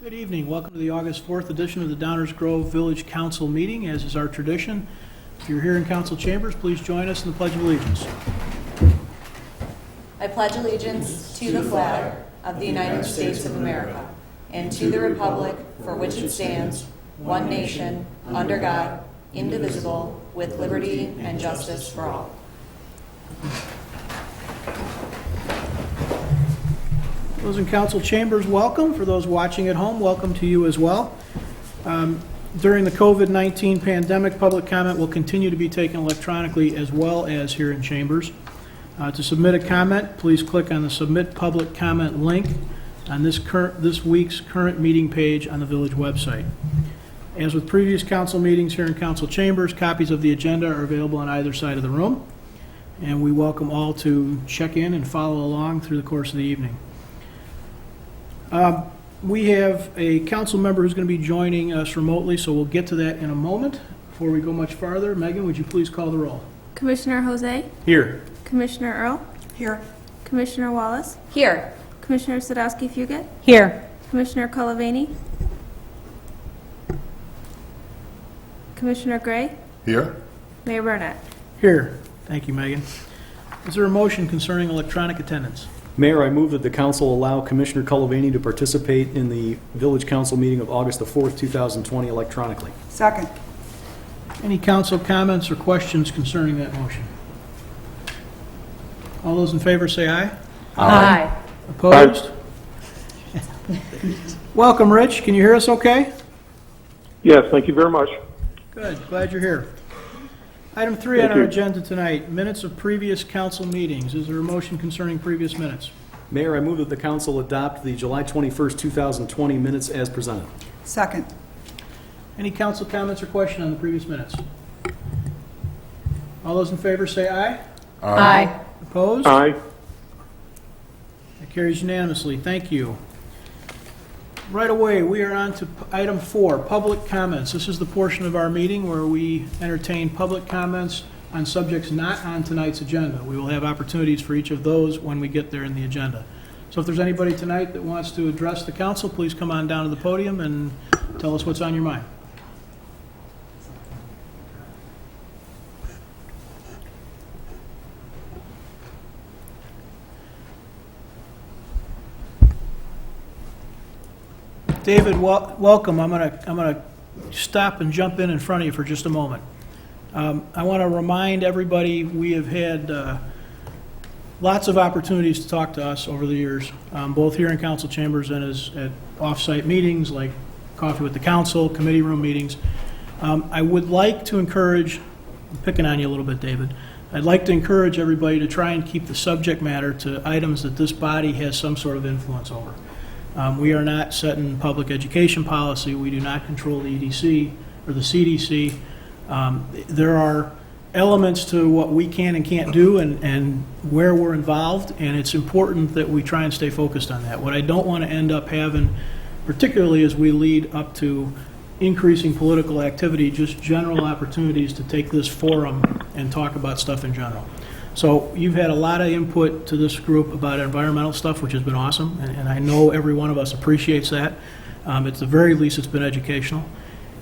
Good evening. Welcome to the August 4th edition of the Downers Grove Village Council meeting, as is our tradition. If you're here in council chambers, please join us in the Pledge of Allegiance. I pledge allegiance to the flag of the United States of America and to the republic for which it stands, one nation, under God, indivisible, with liberty and justice for all. Those in council chambers, welcome. For those watching at home, welcome to you as well. During the COVID-19 pandemic, public comment will continue to be taken electronically as well as here in chambers. To submit a comment, please click on the Submit Public Comment link on this week's current meeting page on the village website. As with previous council meetings here in council chambers, copies of the agenda are available on either side of the room, and we welcome all to check in and follow along through the course of the evening. We have a council member who's going to be joining us remotely, so we'll get to that in a moment. Before we go much farther, Megan, would you please call the roll? Commissioner Jose? Here. Commissioner Earl? Here. Commissioner Wallace? Here. Commissioner Sadowski-Fugit? Here. Commissioner Colavini? Commissioner Gray? Here. Mayor Burnett? Here. Thank you, Megan. Is there a motion concerning electronic attendance? Mayor, I move that the council allow Commissioner Colavini to participate in the village council meeting of August the 4th, 2020 electronically. Second. Any council comments or questions concerning that motion? All those in favor say aye. Aye. Opposed? Welcome, Rich. Can you hear us okay? Yes, thank you very much. Good. Glad you're here. Item 3 on our agenda tonight, minutes of previous council meetings. Is there a motion concerning previous minutes? Mayor, I move that the council adopt the July 21st, 2020 minutes as presented. Second. Any council comments or question on the previous minutes? All those in favor say aye. Aye. Opposed? Aye. That carries unanimously. Thank you. Right away, we are on to item 4, public comments. This is the portion of our meeting where we entertain public comments on subjects not on tonight's agenda. We will have opportunities for each of those when we get there in the agenda. So if there's anybody tonight that wants to address the council, please come on down to the podium and tell us what's on your mind. David, welcome. I'm gonna stop and jump in front of you for just a moment. I want to remind everybody we have had lots of opportunities to talk to us over the years, both here in council chambers and at off-site meetings like coffee with the council, committee room meetings. I would like to encourage, I'm picking on you a little bit, David. I'd like to encourage everybody to try and keep the subject matter to items that this body has some sort of influence over. We are not setting public education policy. We do not control the EDC or the CDC. There are elements to what we can and can't do and where we're involved, and it's important that we try and stay focused on that. What I don't want to end up having, particularly as we lead up to increasing political activity, just general opportunities to take this forum and talk about stuff in general. So you've had a lot of input to this group about environmental stuff, which has been awesome, and I know every one of us appreciates that. At the very least, it's been educational.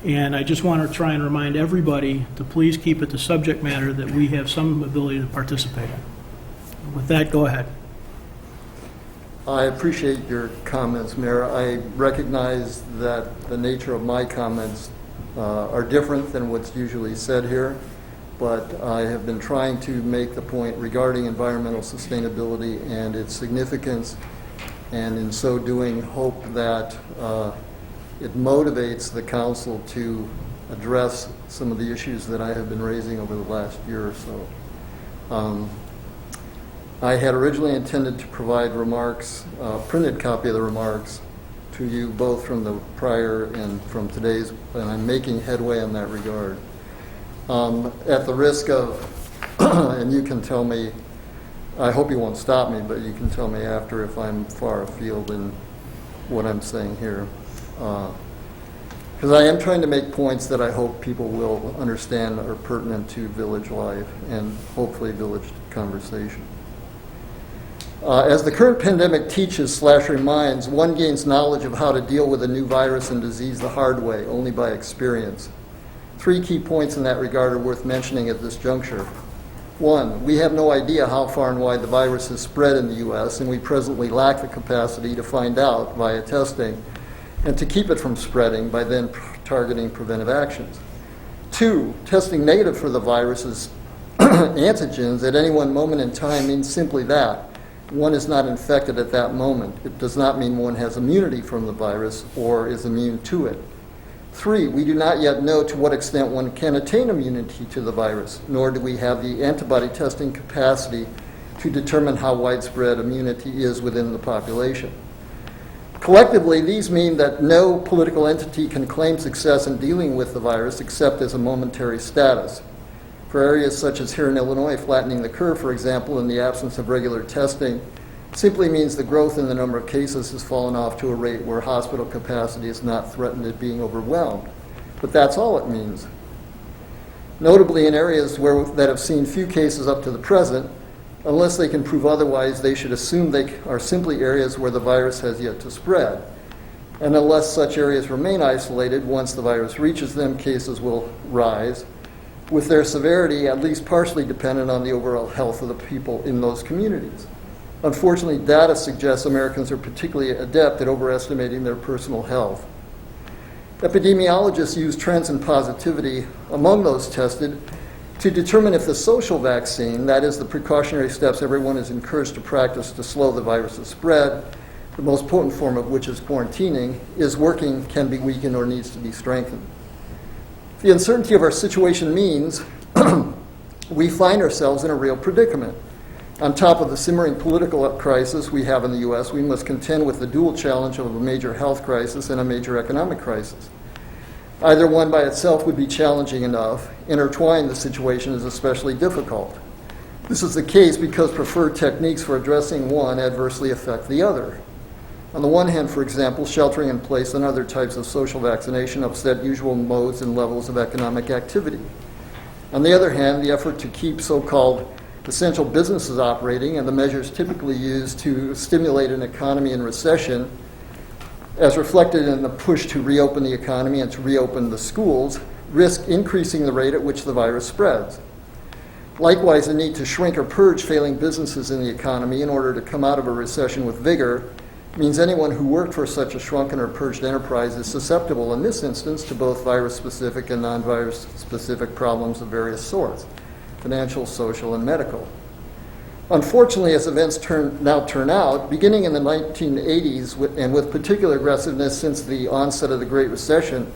And I just want to try and remind everybody to please keep it to subject matter that we have some ability to participate in. With that, go ahead. I appreciate your comments, Mayor. I recognize that the nature of my comments are different than what's usually said here, but I have been trying to make the point regarding environmental sustainability and its significance, and in so doing hope that it motivates the council to address some of the issues that I have been raising over the last year or so. I had originally intended to provide remarks, printed copy of the remarks, to you both from the prior and from today's, and I'm making headway in that regard. At the risk of, and you can tell me, I hope you won't stop me, but you can tell me after if I'm far afield in what I'm saying here. Because I am trying to make points that I hope people will understand are pertinent to village life and hopefully village conversation. As the current pandemic teaches/reminds, one gains knowledge of how to deal with a new virus and disease the hard way, only by experience. 3 key points in that regard are worth mentioning at this juncture. 1, we have no idea how far and wide the virus has spread in the U.S., and we presently lack the capacity to find out via testing and to keep it from spreading by then targeting preventive actions. 2, testing negative for the virus's antigens at any one moment in time means simply that. One is not infected at that moment. It does not mean one has immunity from the virus or is immune to it. 3, we do not yet know to what extent one can attain immunity to the virus, nor do we have the antibody testing capacity to determine how widespread immunity is within the population. Collectively, these mean that no political entity can claim success in dealing with the virus except as a momentary status. For areas such as here in Illinois, flattening the curve, for example, in the absence of regular testing, simply means the growth in the number of cases has fallen off to a rate where hospital capacity is not threatened at being overwhelmed. But that's all it means. Notably, in areas that have seen few cases up to the present, unless they can prove otherwise, they should assume they are simply areas where the virus has yet to spread. And unless such areas remain isolated, once the virus reaches them, cases will rise, with their severity at least partially dependent on the overall health of the people in those communities. Unfortunately, data suggests Americans are particularly adept at overestimating their personal health. Epidemiologists use trends in positivity among those tested to determine if the social vaccine, that is, the precautionary steps everyone is encouraged to practice to slow the virus's spread, the most potent form of which is quarantining, is working, can be weakened, or needs to be strengthened. The uncertainty of our situation means we find ourselves in a real predicament. On top of the simmering political crisis we have in the U.S., we must contend with the dual challenge of a major health crisis and a major economic crisis. Either one by itself would be challenging enough. Intertwined, the situation is especially difficult. This is the case because preferred techniques for addressing one adversely affect the other. On the one hand, for example, sheltering in place and other types of social vaccination upset usual modes and levels of economic activity. On the other hand, the effort to keep so-called essential businesses operating and the measures typically used to stimulate an economy in recession, as reflected in the push to reopen the economy and to reopen the schools, risk increasing the rate at which the virus spreads. Likewise, the need to shrink or purge failing businesses in the economy in order to come out of a recession with vigor means anyone who worked for such a shrunken or purged enterprise is susceptible in this instance to both virus-specific and non-virus-specific problems of various sorts: financial, social, and medical. Unfortunately, as events now turn out, beginning in the 1980s and with particular aggressiveness since the onset of the Great Recession,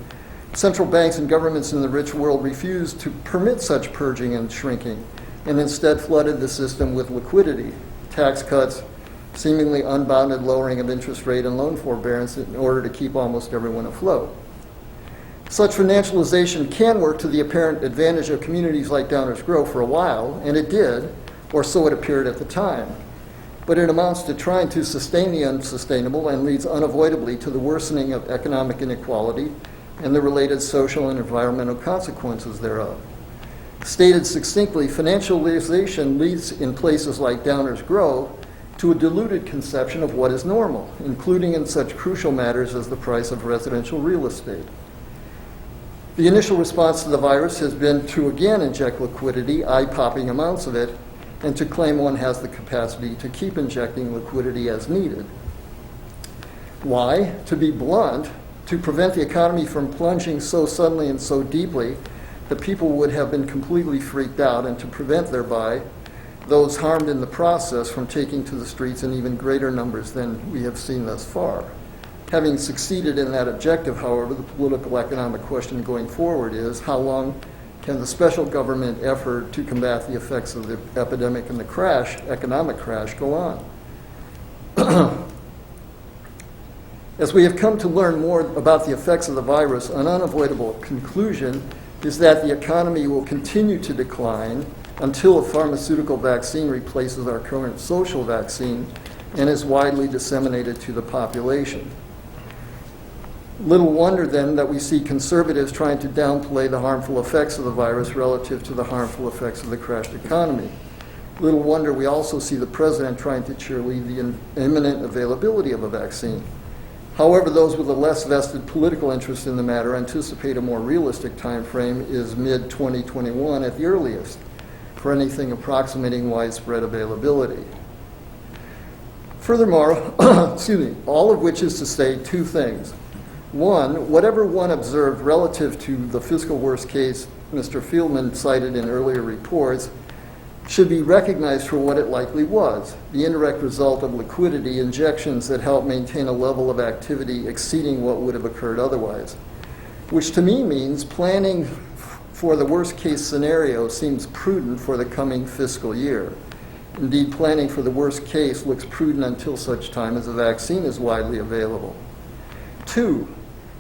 central banks and governments in the rich world refused to permit such purging and shrinking, and instead flooded the system with liquidity, tax cuts, seemingly unbounded lowering of interest rate and loan forbearance in order to keep almost everyone afloat. Such financialization can work to the apparent advantage of communities like Downers Grove for a while, and it did, or so it appeared at the time. But it amounts to trying to sustain the unsustainable and leads unavoidably to the worsening of economic inequality and the related social and environmental consequences thereof. Stated succinctly, financialization leads in places like Downers Grove to a diluted conception of what is normal, including in such crucial matters as the price of residential real estate. The initial response to the virus has been to again inject liquidity, eye-popping amounts of it, and to claim one has the capacity to keep injecting liquidity as needed. Why? To be blunt, to prevent the economy from plunging so suddenly and so deeply that people would have been completely freaked out, and to prevent thereby those harmed in the process from taking to the streets in even greater numbers than we have seen thus far. Having succeeded in that objective, however, the political economic question going forward is how long can the special government effort to combat the effects of the epidemic and the economic crash, go on? As we have come to learn more about the effects of the virus, an unavoidable conclusion is that the economy will continue to decline until a pharmaceutical vaccine replaces our current social vaccine and is widely disseminated to the population. Little wonder then that we see conservatives trying to downplay the harmful effects of the virus relative to the harmful effects of the crashed economy. Little wonder we also see the president trying to cheerlead the imminent availability of a vaccine. However, those with a less vested political interest in the matter anticipate a more realistic time frame is mid-2021 at the earliest for anything approximating widespread availability. Furthermore, excuse me, all of which is to say two things. One, whatever one observed relative to the fiscal worst case Mr. Fieldman cited in earlier reports should be recognized for what it likely was, the indirect result of liquidity injections that help maintain a level of activity exceeding what would have occurred otherwise, which to me means planning for the worst case scenario seems prudent for the coming fiscal year. Indeed, planning for the worst case looks prudent until such time as a vaccine is widely available. Two,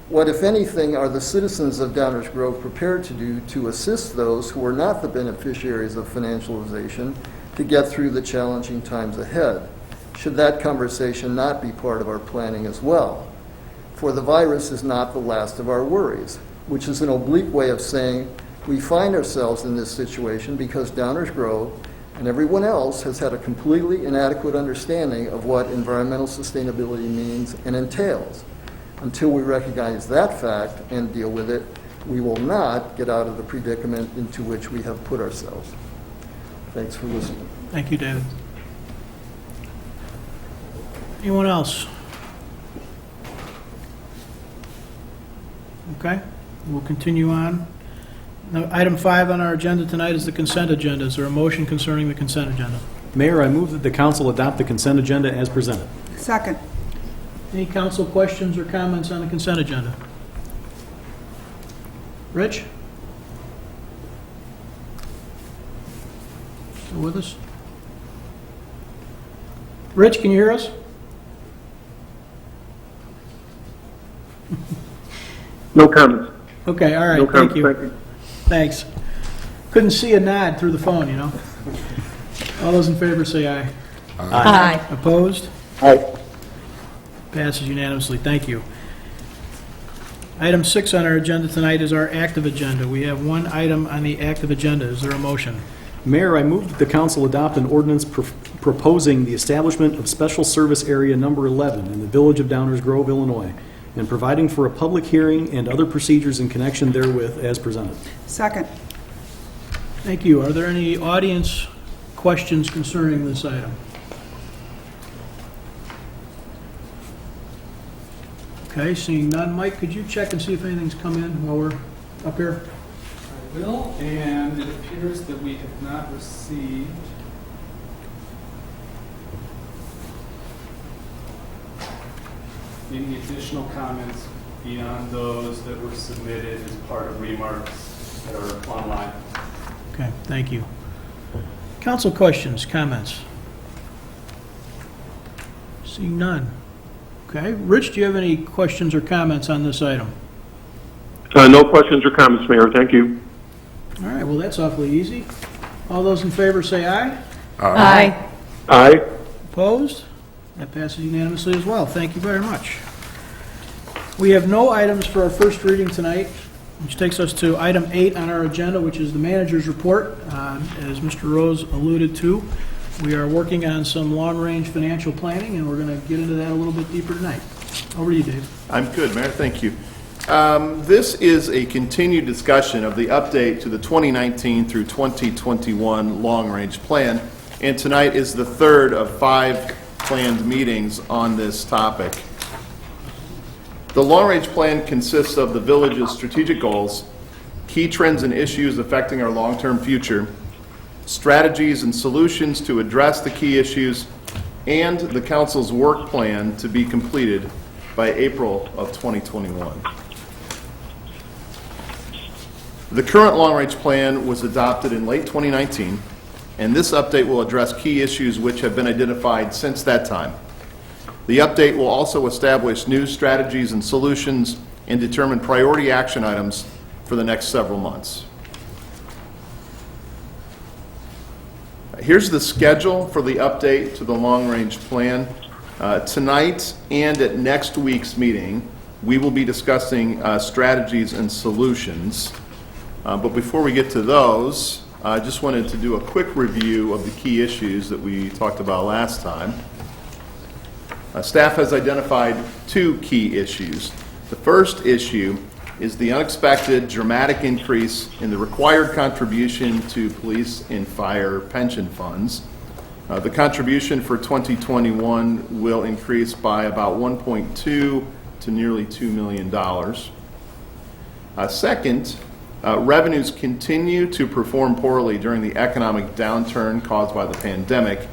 what, if anything, are the citizens of Downers Grove prepared to do to assist those who are not the beneficiaries of financialization to get through the challenging times ahead? Should that conversation not be part of our planning as well? For the virus is not the last of our worries, which is an oblique way of saying we find ourselves in this situation because Downers Grove and everyone else has had a completely inadequate understanding of what environmental sustainability means and entails. Until we recognize that fact and deal with it, we will not get out of the predicament into which we have put ourselves. Thanks for listening. Thank you, David. Anyone else? Okay, we'll continue on. Now, item 5 on our agenda tonight is the consent agenda. Is there a motion concerning the consent agenda? Mayor, I move that the council adopt the consent agenda as presented. Second. Any council questions or comments on the consent agenda? Rich? Still with us? Rich, can you hear us? No comments. Okay, all right, No thank comments. you. Thank you. Thanks. Couldn't see a nod through the phone, you know? All those in favor say aye. Aye. Opposed? Aye. Passes unanimously. Thank you. Item 6 on our agenda tonight is our active agenda. We have one item on the active agenda. Is there a motion? Mayor, I move that the council adopt an ordinance proposing the establishment of Special Service Area Number 11 in the village of Downers Grove, Illinois, and providing for a public hearing and other procedures in connection therewith as presented. Second. Thank you. Are there any audience questions concerning this item? Okay, seeing none. Mike, could you check and see if anything's come in while we're up here? I will, and it appears that we have not received any additional comments beyond those that were submitted as part of remarks that are online. Okay, thank you. Council questions, comments? Seeing none. Okay, Rich, do you have any questions or comments on this item? No questions or comments, Mayor. Thank you. All right, well, that's awfully easy. All those in favor say aye. Aye. Aye. Opposed? That passes unanimously as well. Thank you very much. We have no items for our first reading tonight, which takes us to item 8 on our agenda, which is the manager's report. As Mr. Rose alluded to, we are working on some long-range financial planning, and we're going to get into that a little bit deeper tonight. Over to you, Dave. I'm good, Mayor. Thank you. This is a continued discussion of the update to the 2019 through 2021 long-range plan, and tonight is the third of 5 planned meetings on this topic. The long-range plan consists of the village's strategic goals, key trends and issues affecting our long-term future, strategies and solutions to address the key issues, and the council's work plan to be completed by April of 2021. The current long-range plan was adopted in late 2019, and this update will address key issues which have been identified since that time. The update will also establish new strategies and solutions and determine priority action items for the next several months. Here's the schedule for the update to the long-range plan. Tonight and at next week's meeting, we will be discussing strategies and solutions. But before we get to those, I just wanted to do a quick review of the key issues that we talked about last time. Staff has identified two key issues. The first issue is the unexpected dramatic increase in the required contribution to police and fire pension funds. The contribution for 2021 will increase by about 1.2 to nearly $2 million. Second, revenues continue to perform poorly during the economic downturn caused by the pandemic,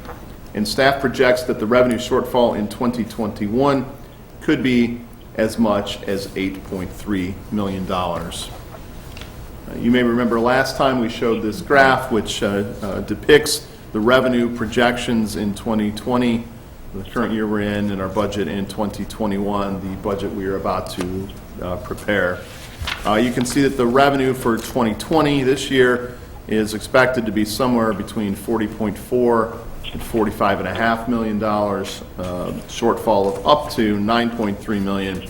and staff projects that the revenue shortfall in 2021 could be as much as $8.3 million. You may remember last time we showed this graph which depicts the revenue projections in 2020, the current year we're in, and our budget in 2021, the budget we are about to prepare. You can see that the revenue for 2020 this year is expected to be somewhere between $40.4 and $45.5 million, shortfall of up to $9.3 million.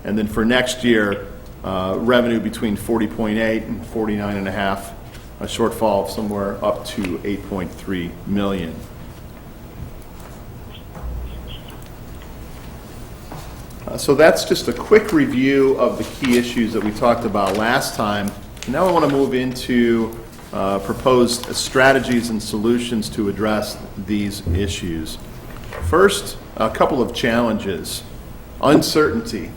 And then for next year, revenue between $40.8 and $49.5, a shortfall of somewhere up to $8.3 million. So that's just a quick review of the key issues that we talked about last time. Now I want to move into proposed strategies and solutions to address these issues. First, a couple of challenges. Uncertainty.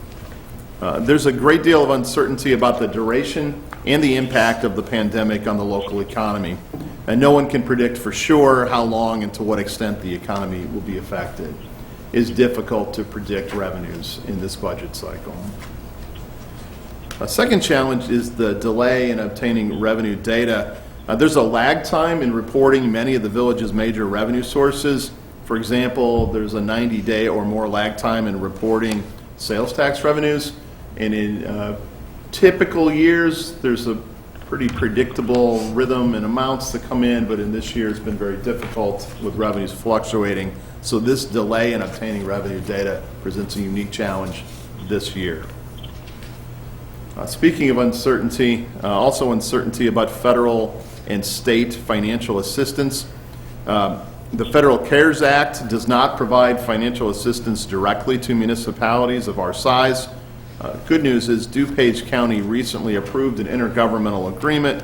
There's a great deal of uncertainty about the duration and the impact of the pandemic on the local economy. And no one can predict for sure how long and to what extent the economy will be affected. It is difficult to predict revenues in this budget cycle. A second challenge is the delay in obtaining revenue data. There's a lag time in reporting many of the village's major revenue sources. For example, there's a 90-day or more lag time in reporting sales tax revenues. And in typical years, there's a pretty predictable rhythm and amounts that come in, but in this year it's been very difficult with revenues fluctuating. So this delay in obtaining revenue data presents a unique challenge this year. Speaking of uncertainty, also uncertainty about federal and state financial assistance. The Federal CARES Act does not provide financial assistance directly to municipalities of our size. Good news is DuPage County recently approved an intergovernmental agreement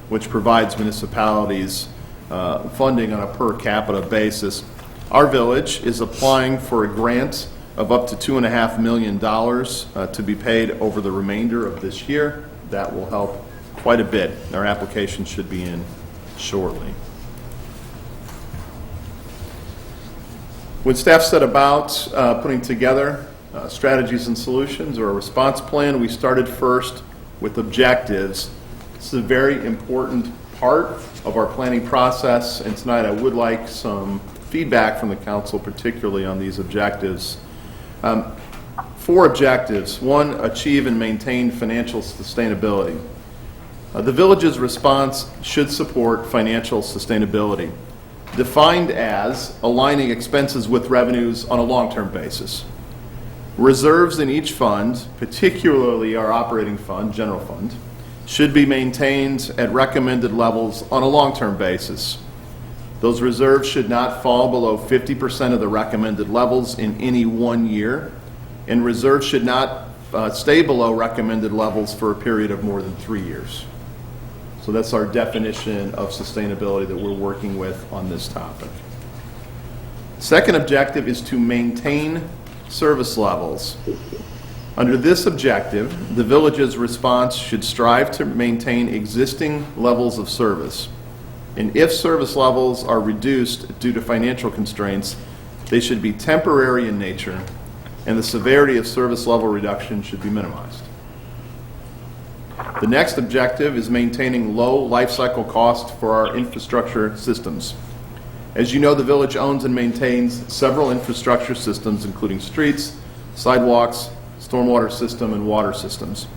which provides municipalities funding on a per capita basis. Our village is applying for a grant of up to $2.5 million to be paid over the remainder of this year. That will help quite a bit. Our application should be in shortly. When staff set about putting together strategies and solutions or a response plan, we started first with objectives. This is a very important part of our planning process, and tonight I would like some feedback from the council, particularly on these objectives. 4 objectives. 1, achieve and maintain financial sustainability. The village's response should support financial sustainability, defined as aligning expenses with revenues on a long-term basis. Reserves in each fund, particularly our operating fund, general fund, should be maintained at recommended levels on a long-term basis. Those reserves should not fall below 50% of the recommended levels in any one year, and reserves should not stay below recommended levels for a period of more than 3 years. So that's our definition of sustainability that we're working with on this topic. Second objective is to maintain service levels. Under this objective, the village's response should strive to maintain existing levels of service. And if service levels are reduced due to financial constraints, they should be temporary in nature, and the severity of service level reduction should be minimized. The next objective is maintaining low life cycle cost for our infrastructure systems. As you know, the village owns and maintains several infrastructure systems, including streets, sidewalks, stormwater system, and water systems.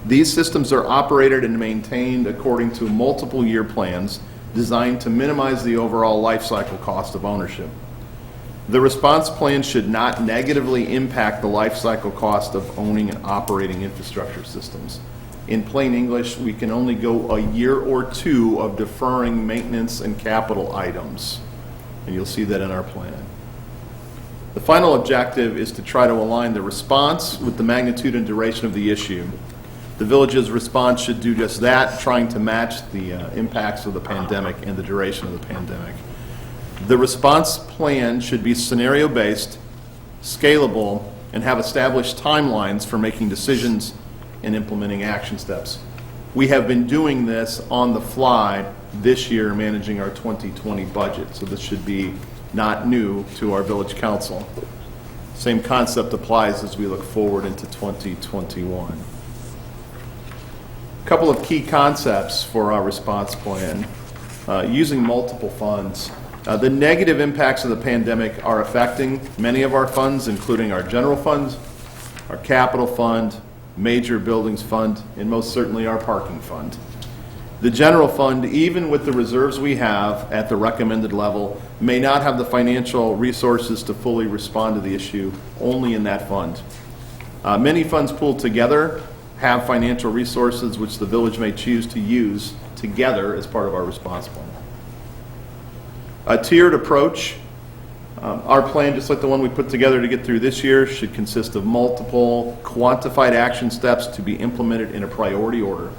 These systems are operated and maintained according to multiple year plans designed to minimize the overall life cycle cost of ownership. The response plan should not negatively impact the life cycle cost of owning and operating infrastructure systems. In plain English, we can only go a year or two of deferring maintenance and capital items. And you'll see that in our plan. The final objective is to try to align the response with the magnitude and duration of the issue. The village's response should do just that, trying to match the impacts of the pandemic and the duration of the pandemic. The response plan should be scenario-based, scalable, and have established timelines for making decisions and implementing action steps. We have been doing this on the fly this year, managing our 2020 budget, so this should be not new to our village council. Same concept applies as we look forward into 2021. A couple of key concepts for our response plan. Using multiple funds. The negative impacts of the pandemic are affecting many of our funds, including our general fund, our capital fund, major buildings fund, and most certainly our parking fund. The general fund, even with the reserves we have at the recommended level, may not have the financial resources to fully respond to the issue only in that fund. Many funds pooled together have financial resources which the village may choose to use together as part of our response plan. A tiered approach. Our plan, just like the one we put together to get through this year, should consist of multiple quantified action steps to be implemented in a priority order.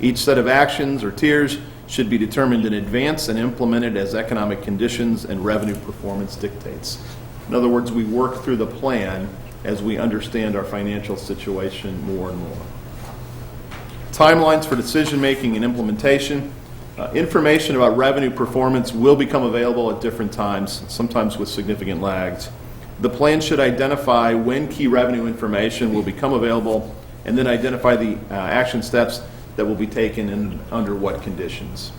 Each set of actions or tiers should be determined in advance and implemented as economic conditions and revenue performance dictates. In other words, we work through the plan as we understand our financial situation more and more. Timelines for decision-making and implementation. Information about revenue performance will become available at different times, sometimes with significant lags. The plan should identify when key revenue information will become available and then identify the action steps that will be taken and under what conditions.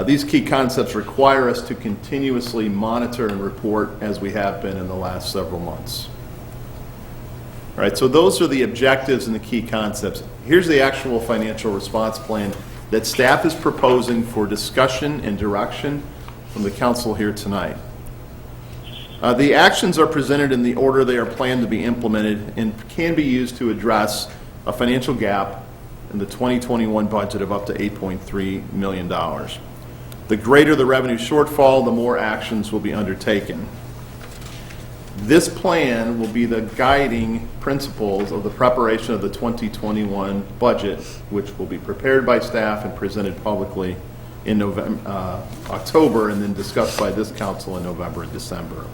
These key concepts require us to continuously monitor and report as we have been in the last several months. All right, so those are the objectives and the key concepts. Here's the actual financial response plan that staff is proposing for discussion and direction from the council here tonight. The actions are presented in the order they are planned to be implemented and can be used to address a financial gap in the 2021 budget of up to $8.3 million. The greater the revenue shortfall, the more actions will be undertaken. This plan will be the guiding principles of the preparation of the 2021 budget, which will be prepared by staff and presented publicly in October, and then discussed by this council in November and December.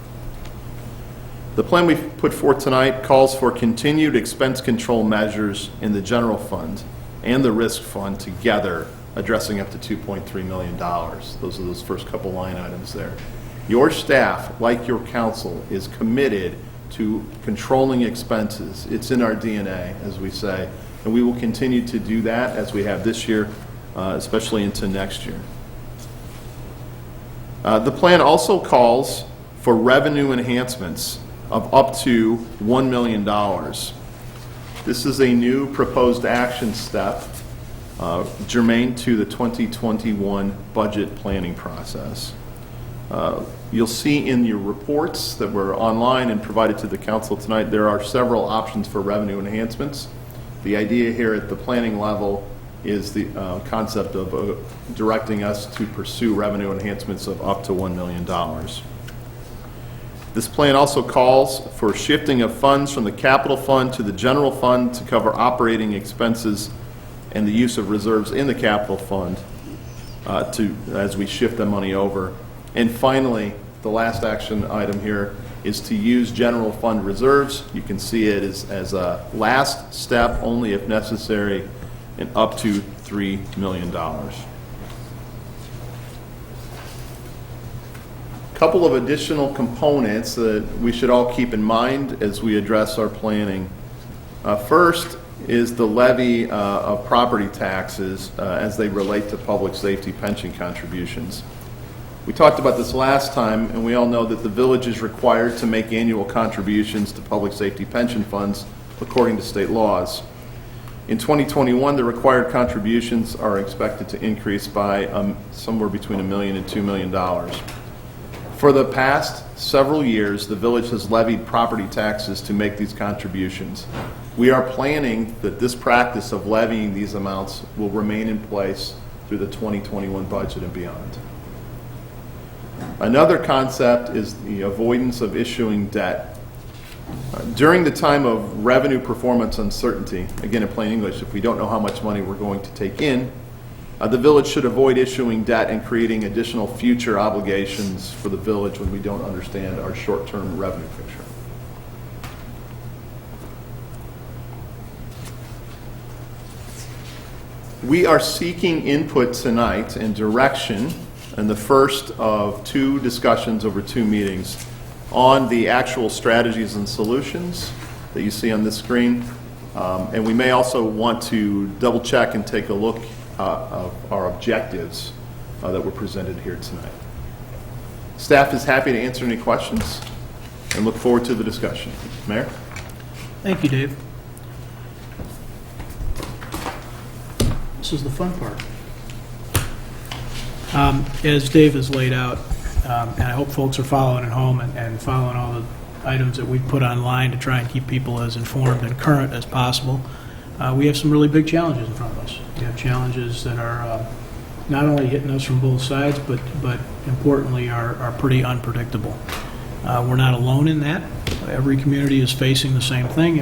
The plan we put forth tonight calls for continued expense control measures in the general fund and the risk fund together, addressing up to $2.3 million. Those are those first couple line items there. Your staff, like your council, is committed to controlling expenses. It's in our DNA, as we say, and we will continue to do that as we have this year, especially into next year. The plan also calls for revenue enhancements of up to $1 million. This is a new proposed action step germane to the 2021 budget planning process. You'll see in your reports that were online and provided to the council tonight, there are several options for revenue enhancements. The idea here at the planning level is the concept of directing us to pursue revenue enhancements of up to $1 million. This plan also calls for shifting of funds from the capital fund to the general fund to cover operating expenses and the use of reserves in the capital fund as we shift the money over. And finally, the last action item here is to use general fund reserves. You can see it as a last step, only if necessary, and up to $3 million. Couple of additional components that we should all keep in mind as we address our planning. First is the levy of property taxes as they relate to public safety pension contributions. We talked about this last time, and we all know that the village is required to make annual contributions to public safety pension funds according to state laws. In 2021, the required contributions are expected to increase by somewhere between $1 million and $2 million. For the past several years, the village has levied property taxes to make these contributions. We are planning that this practice of levying these amounts will remain in place through the 2021 budget and beyond. Another concept is the avoidance of issuing debt. During the time of revenue performance uncertainty, again in plain English, if we don't know how much money we're going to take in, the village should avoid issuing debt and creating additional future obligations for the village when we don't understand our short-term revenue picture. We are seeking input tonight and direction in the first of 2 discussions over 2 meetings on the actual strategies and solutions that you see on this screen. And we may also want to double check and take a look of our objectives that were presented here tonight. Staff is happy to answer any questions and look forward to the discussion. Mayor? Thank you, Dave. This is the fun part. As Dave has laid out, and I hope folks are following at home and following all the items that we've put online to try and keep people as informed and current as possible, we have some really big challenges in front of us. We have challenges that are not only hitting us from both sides, but importantly are pretty unpredictable. We're not alone in that. Every community is facing the same thing.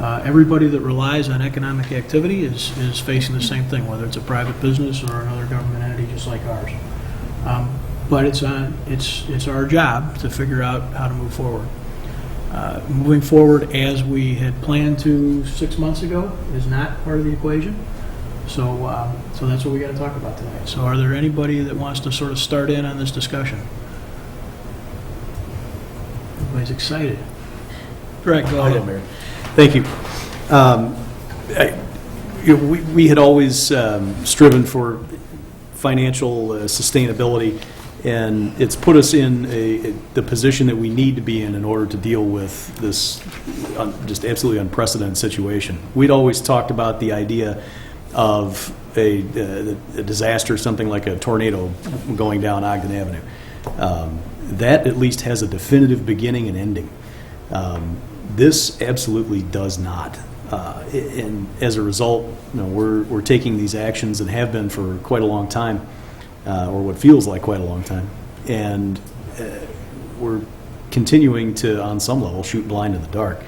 Everybody that relies on economic activity is facing the same thing, whether it's a private business or another government entity just like ours. But it's our job to figure out how to move forward. Moving forward as we had planned to 6 months ago is not part of the equation. So that's what we got to talk about tonight. So are there anybody that wants to sort of start in on this discussion? Everybody's excited. Greg, go ahead. Mayor. Thank you. We had always striven for financial sustainability, and it's put us in the position that we need to be in order to deal with this just absolutely unprecedented situation. We'd always talked about the idea of a disaster, something like a tornado going down Ogden Avenue. That at least has a definitive beginning and ending. This absolutely does not. And as a result, we're taking these actions and have been for quite a long time, or what feels like quite a long time. And we're continuing to, on some level, shoot blind in the dark.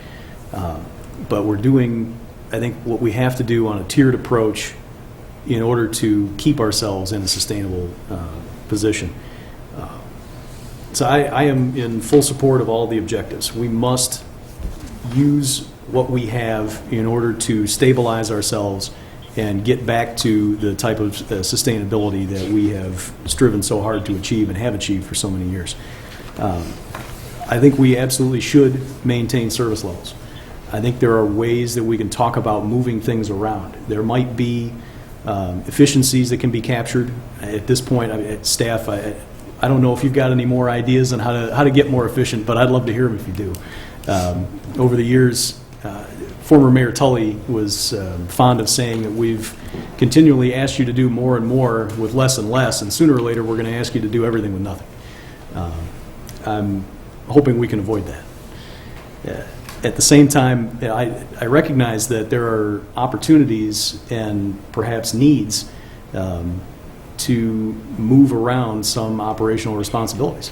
But we're doing, I think, what we have to do on a tiered approach in order to keep ourselves in a sustainable position. So I am in full support of all the objectives. We must use what we have in order to stabilize ourselves and get back to the type of sustainability that we have striven so hard to achieve and have achieved for so many years. I think we absolutely should maintain service levels. I think there are ways that we can talk about moving things around. There might be efficiencies that can be captured. At this point, at staff, I don't know if you've got any more ideas on how to get more efficient, but I'd love to hear them if you do. Over the years, former Mayor Tully was fond of saying that we've continually asked you to do more and more with less and less, and sooner or later we're going to ask you to do everything with nothing. I'm hoping we can avoid that. At the same time, I recognize that there are opportunities and perhaps needs to move around some operational responsibilities.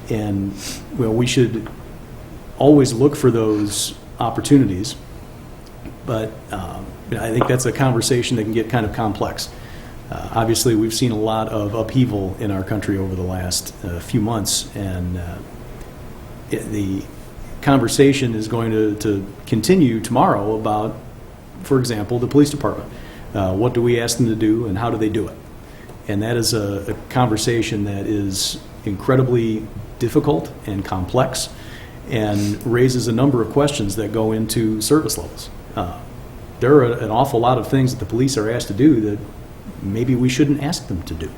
And we should always look for those opportunities, but I think that's a conversation that can get kind of complex. Obviously, we've seen a lot of upheaval in our country over the last few months, and the conversation is going to continue tomorrow about, for example, the police department. What do we ask them to do, and how do they do it? And that is a conversation that is incredibly difficult and complex, and raises a number of questions that go into service levels. There are an awful lot of things that the police are asked to do that maybe we shouldn't ask them to do.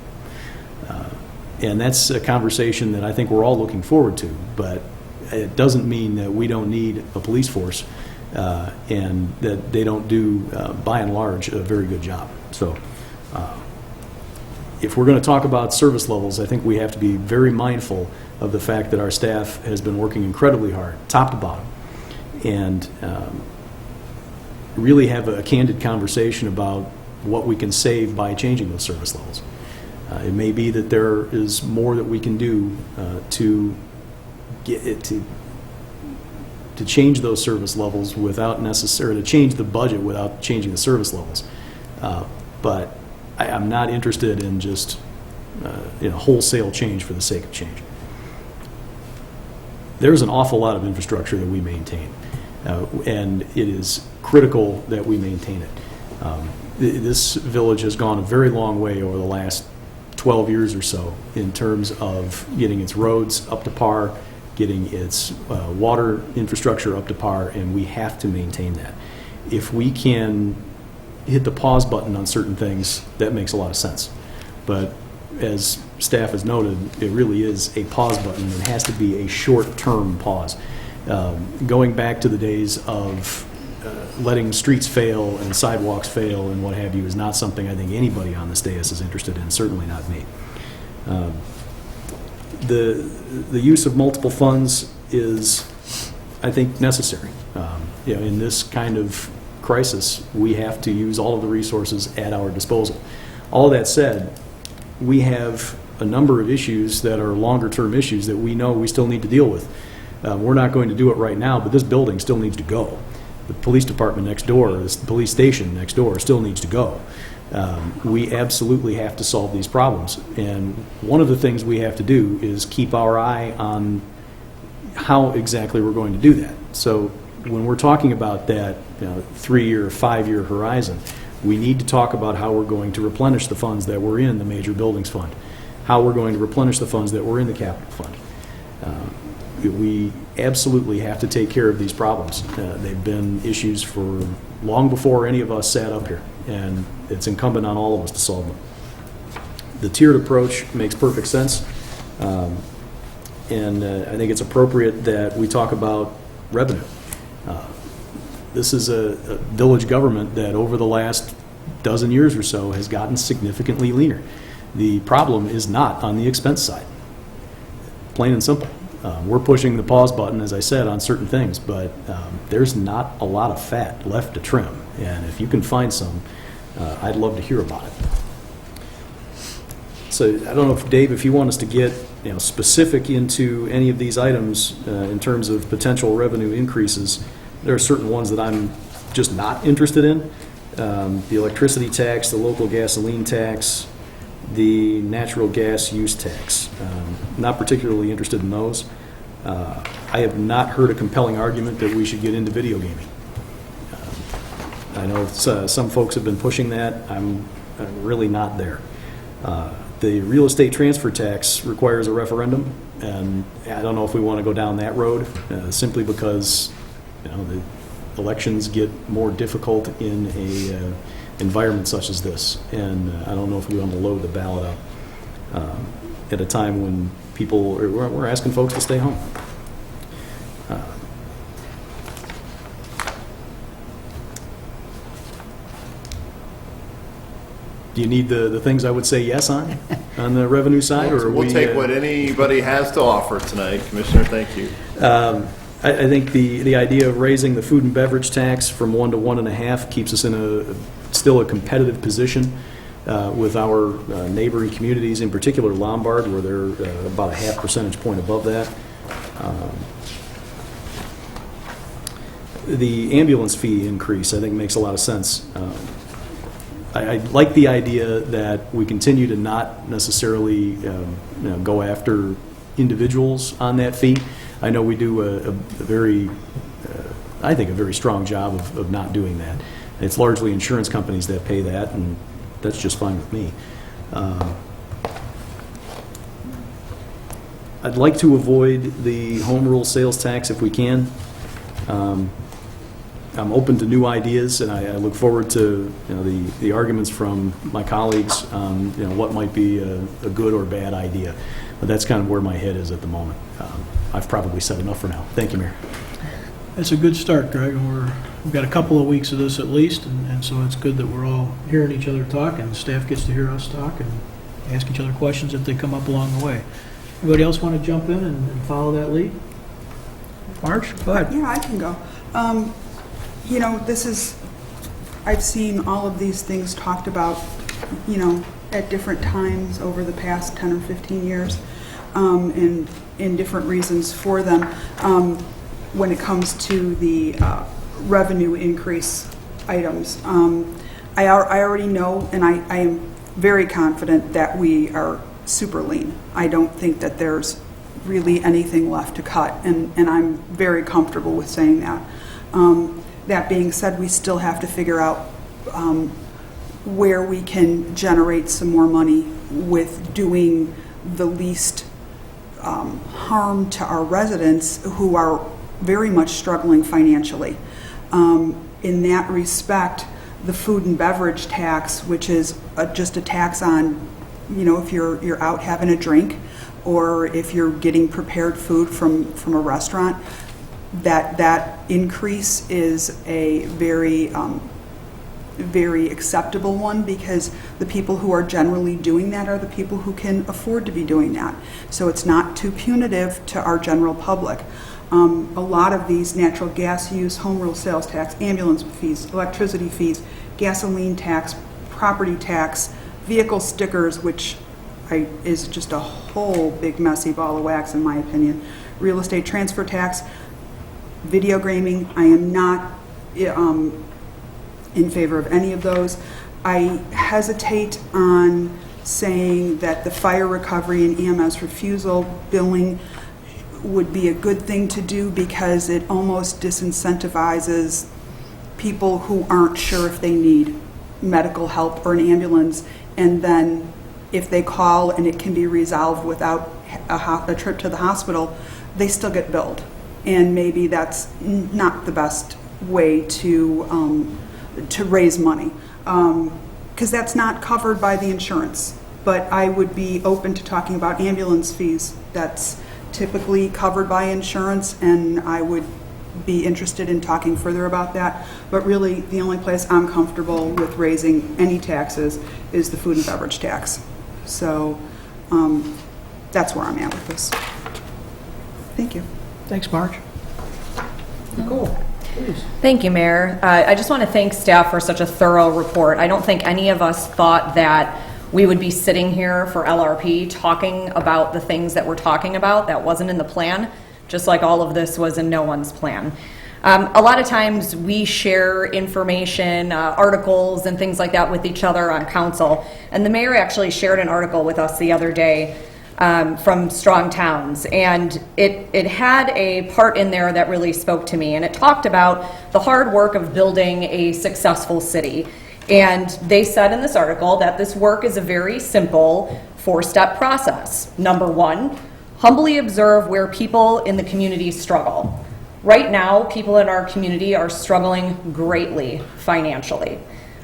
And that's a conversation that I think we're all looking forward to, but it doesn't mean that we don't need a police force and that they don't do, by and large, a very good job. So if we're going to talk about service levels, I think we have to be very mindful of the fact that our staff has been working incredibly hard, top to bottom, and really have a candid conversation about what we can save by changing those service levels. It may be that there is more that we can do to get it to change those service levels without necessarily, to change the budget without changing the service levels. But I'm not interested in just wholesale change for the sake of change. There's an awful lot of infrastructure that we maintain, and it is critical that we maintain it. This village has gone a very long way over the last 12 years or so in terms of getting its roads up to par, getting its water infrastructure up to par, and we have to maintain that. If we can hit the pause button on certain things, that makes a lot of sense. But as staff has noted, it really is a pause button. It has to be a short-term pause. Going back to the days of letting streets fail and sidewalks fail and what have you is not something I think anybody on this dais is interested in, certainly not me. The use of multiple funds is, I think, necessary. In this kind of crisis, we have to use all of the resources at our disposal. All of that said, we have a number of issues that are longer-term issues that we know we still need to deal with. We're not going to do it right now, but this building still needs to go. The police department next door, the police station next door still needs to go. We absolutely have to solve these problems. And one of the things we have to do is keep our eye on how exactly we're going to do that. So when we're talking about that 3-year, 5-year horizon, we need to talk about how we're going to replenish the funds that were in the major buildings fund, how we're going to replenish the funds that were in the capital fund. We absolutely have to take care of these problems. They've been issues for long before any of us sat up here, and it's incumbent on all of us to solve them. The tiered approach makes perfect sense, and I think it's appropriate that we talk about revenue. This is a village government that over the last dozen years or so has gotten significantly leaner. The problem is not on the expense side, plain and simple. We're pushing the pause button, as I said, on certain things, but there's not a lot of fat left to trim, and if you can find some, I'd love to hear about it. So I don't know if, Dave, if you want us to get specific into any of these items in terms of potential revenue increases. There are certain ones that I'm just not interested in. The electricity tax, the local gasoline tax, the natural gas use tax. Not particularly interested in those. I have not heard a compelling argument that we should get into video gaming. I know some folks have been pushing that. I'm really not there. The real estate transfer tax requires a referendum, and I don't know if we want to go down that road, simply because the elections get more difficult in a environment such as this, and I don't know if we want to load the ballot up at a time when we're asking folks to stay home. Do you need the things I would say yes on the revenue side, or We'll take what anybody has to offer tonight, Commissioner. Thank you. I think the idea of raising the food and beverage tax from 1 to 1.5 keeps us in still a competitive position with our neighboring communities, in particular Lombard, where they're about a half percentage point above that. The ambulance fee increase, I think, makes a lot of sense. I like the idea that we continue to not necessarily go after individuals on that fee. I know we do a very strong job of not doing that. It's largely insurance companies that pay that, and that's just fine with me. I'd like to avoid the home rule sales tax if we can. I'm open to new ideas, and I look forward to the arguments from my colleagues on what might be a good or bad idea. But that's kind of where my head is at the moment. I've probably said enough for now. Thank you, Mayor. That's a good start, Greg, and we've got a couple of weeks of this at least, and so it's good that we're all hearing each other talk, and the staff gets to hear us talk, and ask each other questions if they come up along the way. Anybody else want to jump in and follow that lead? Marge, go ahead. Yeah, I can go. You know, I've seen all of these things talked about, you know, at different times over the past 10 or 15 years, and in different reasons for them. When it comes to the revenue increase items, I already know, and I am very confident that we are super lean. I don't think that there's really anything left to cut, and I'm very comfortable with saying that. That being said, we still have to figure out where we can generate some more money with doing the least harm to our residents who are very much struggling financially. In that respect, the food and beverage tax, which is just a tax on, you know, if you're out having a drink or if you're getting prepared food from a restaurant, that increase is a very very acceptable one, because the people who are generally doing that are the people who can afford to be doing that. So it's not too punitive to our general public. A lot of these natural gas use, home rule sales tax, ambulance fees, electricity fees, gasoline tax, property tax, vehicle stickers, which is just a whole big messy ball of wax in my opinion, real estate transfer tax, video gaming. I am not in favor of any of those. I hesitate on saying that the fire recovery and EMS refusal billing would be a good thing to do, because it almost disincentivizes people who aren't sure if they need medical help or an ambulance, and then if they call and it can be resolved without a trip to the hospital, they still get billed. And maybe that's not the best way to raise money, because that's not covered by the insurance. But I would be open to talking about ambulance fees. That's typically covered by insurance, and I would be interested in talking further about that. But really, the only place I'm comfortable with raising any taxes is the food and beverage tax. So that's where I'm at with this. Thank you. Thanks, Marge. Nicole, please. Thank you, Mayor. I just want to thank staff for such a thorough report. I don't think any of us thought that we would be sitting here for LRP talking about the things that we're talking about. That wasn't in the plan, just like all of this was in no one's plan. A lot of times we share information, articles and things like that with each other on council. And the mayor actually shared an article with us the other day from Strong Towns, and it had a part in there that really spoke to me, and it talked about the hard work of building a successful city. And they said in this article that this work is a very simple 4-step process. Number 1, humbly observe where people in the community struggle. Right now, people in our community are struggling greatly financially.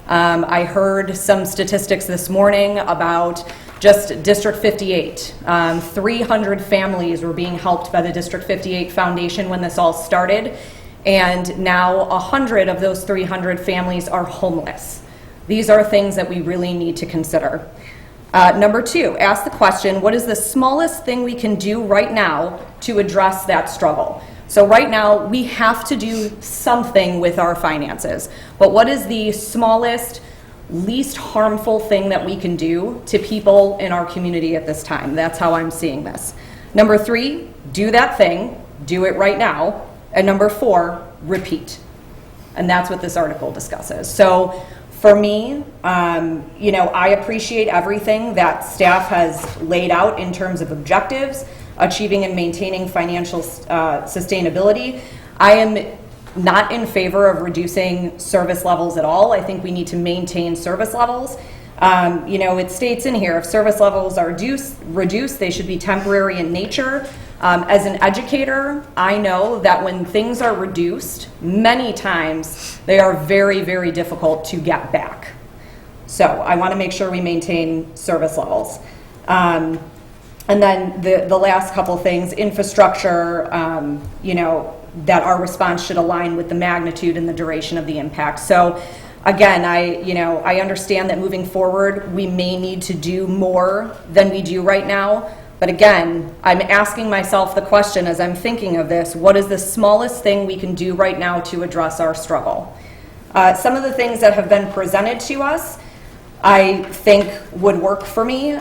I heard some statistics this morning about just District 58. 300 families were being helped by the District 58 Foundation when this all started, and now 100 of those 300 families are homeless. These are things that we really need to consider. Number 2, ask the question, what is the smallest thing we can do right now to address that struggle? So right now, we have to do something with our finances, but what is the smallest, least harmful thing that we can do to people in our community at this time? That's how I'm seeing this. Number 3, do that thing, do it right now. And number 4, repeat. And that's what this article discusses. So for me, I appreciate everything that staff has laid out in terms of objectives, achieving and maintaining financial sustainability. I am not in favor of reducing service levels at all. I think we need to maintain service levels. It states in here, if service levels are reduced, they should be temporary in nature. As an educator, I know that when things are reduced, many times they are very, very difficult to get back. So I want to make sure we maintain service levels. And then the last couple things, infrastructure, that our response should align with the magnitude and the duration of the impact. So Again, I understand that moving forward, we may need to do more than we do right now. But again, I'm asking myself the question as I'm thinking of this, what is the smallest thing we can do right now to address our struggle? Some of the things that have been presented to us, I think would work for me.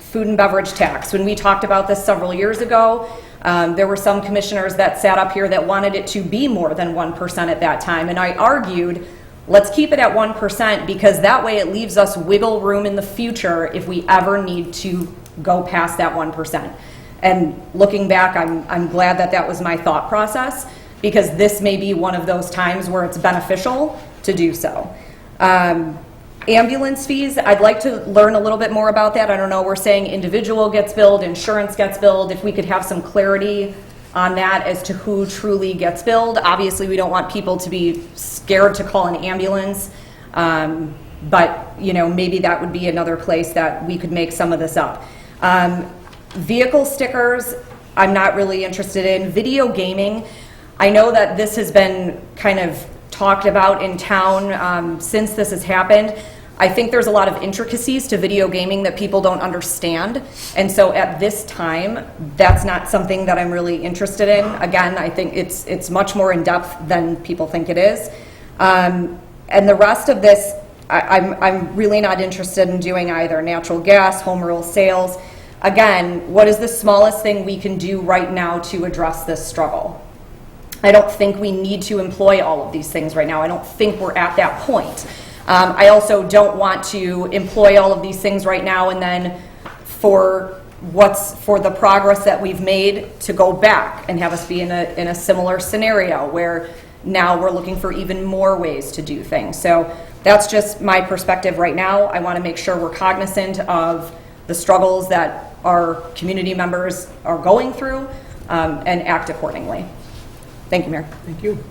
Food and beverage tax. When we talked about this several years ago, there were some commissioners that sat up here that wanted it to be more than 1% at that time. And I argued, let's keep it at 1% because that way it leaves us wiggle room in the future if we ever need to go past that 1%. And looking back, I'm glad that that was my thought process because this may be one of those times where it's beneficial to do so. Ambulance fees, I'd like to learn a little bit more about that. I don't know, we're saying individual gets billed, insurance gets billed. If we could have some clarity on that as to who truly gets billed. Obviously, we don't want people to be scared to call an ambulance, but maybe that would be another place that we could make some of this up. Vehicle stickers, I'm not really interested in. Video gaming, I know that this has been kind of talked about in town since this has happened. I think there's a lot of intricacies to video gaming that people don't understand. And so at this time, that's not something that I'm really interested in. Again, I think it's much more in depth than people think it is. And the rest of this, I'm really not interested in doing either. Natural gas, home rule sales. Again, what is the smallest thing we can do right now to address this struggle? I don't think we need to employ all of these things right now. I don't think we're at that point. I also don't want to employ all of these things right now and then for the progress that we've made to go back and have us be in a similar scenario where now we're looking for even more ways to do things. So that's just my perspective right now. I want to make sure we're cognizant of the struggles that our community members are going through and act accordingly. Thank you, Mayor. Thank you.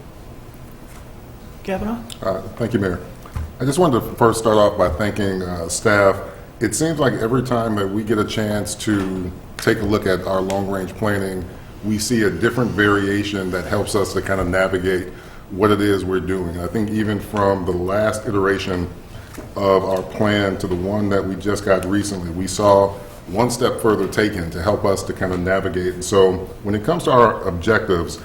Kavanaugh? Thank you, Mayor. I just wanted to first start off by thanking staff. It seems like every time that we get a chance to take a look at our long-range planning, we see a different variation that helps us to kind of navigate what it is we're doing. I think even from the last iteration of our plan to the one that we just got recently, we saw one step further taken to help us to kind of navigate. And so when it comes to our objectives,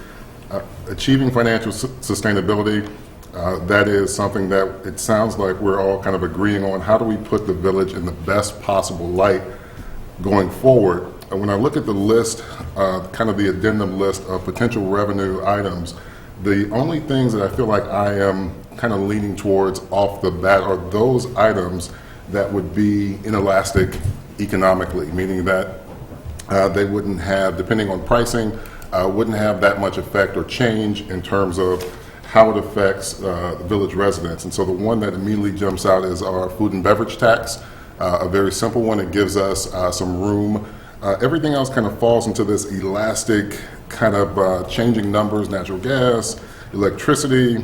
achieving financial sustainability, that is something that it sounds like we're all kind of agreeing on. How do we put the village in the best possible light going forward? And when I look at the list, kind of the addendum list of potential revenue items, the only things that I feel like I am kind of leaning towards off the bat are those items that would be inelastic economically, meaning that they wouldn't have, depending on pricing, wouldn't have that much effect or change in terms of how it affects the village residents. And so the one that immediately jumps out is our food and beverage tax, a very simple one. It gives us some room. Everything else kind of falls into this elastic kind of changing numbers, natural gas, electricity.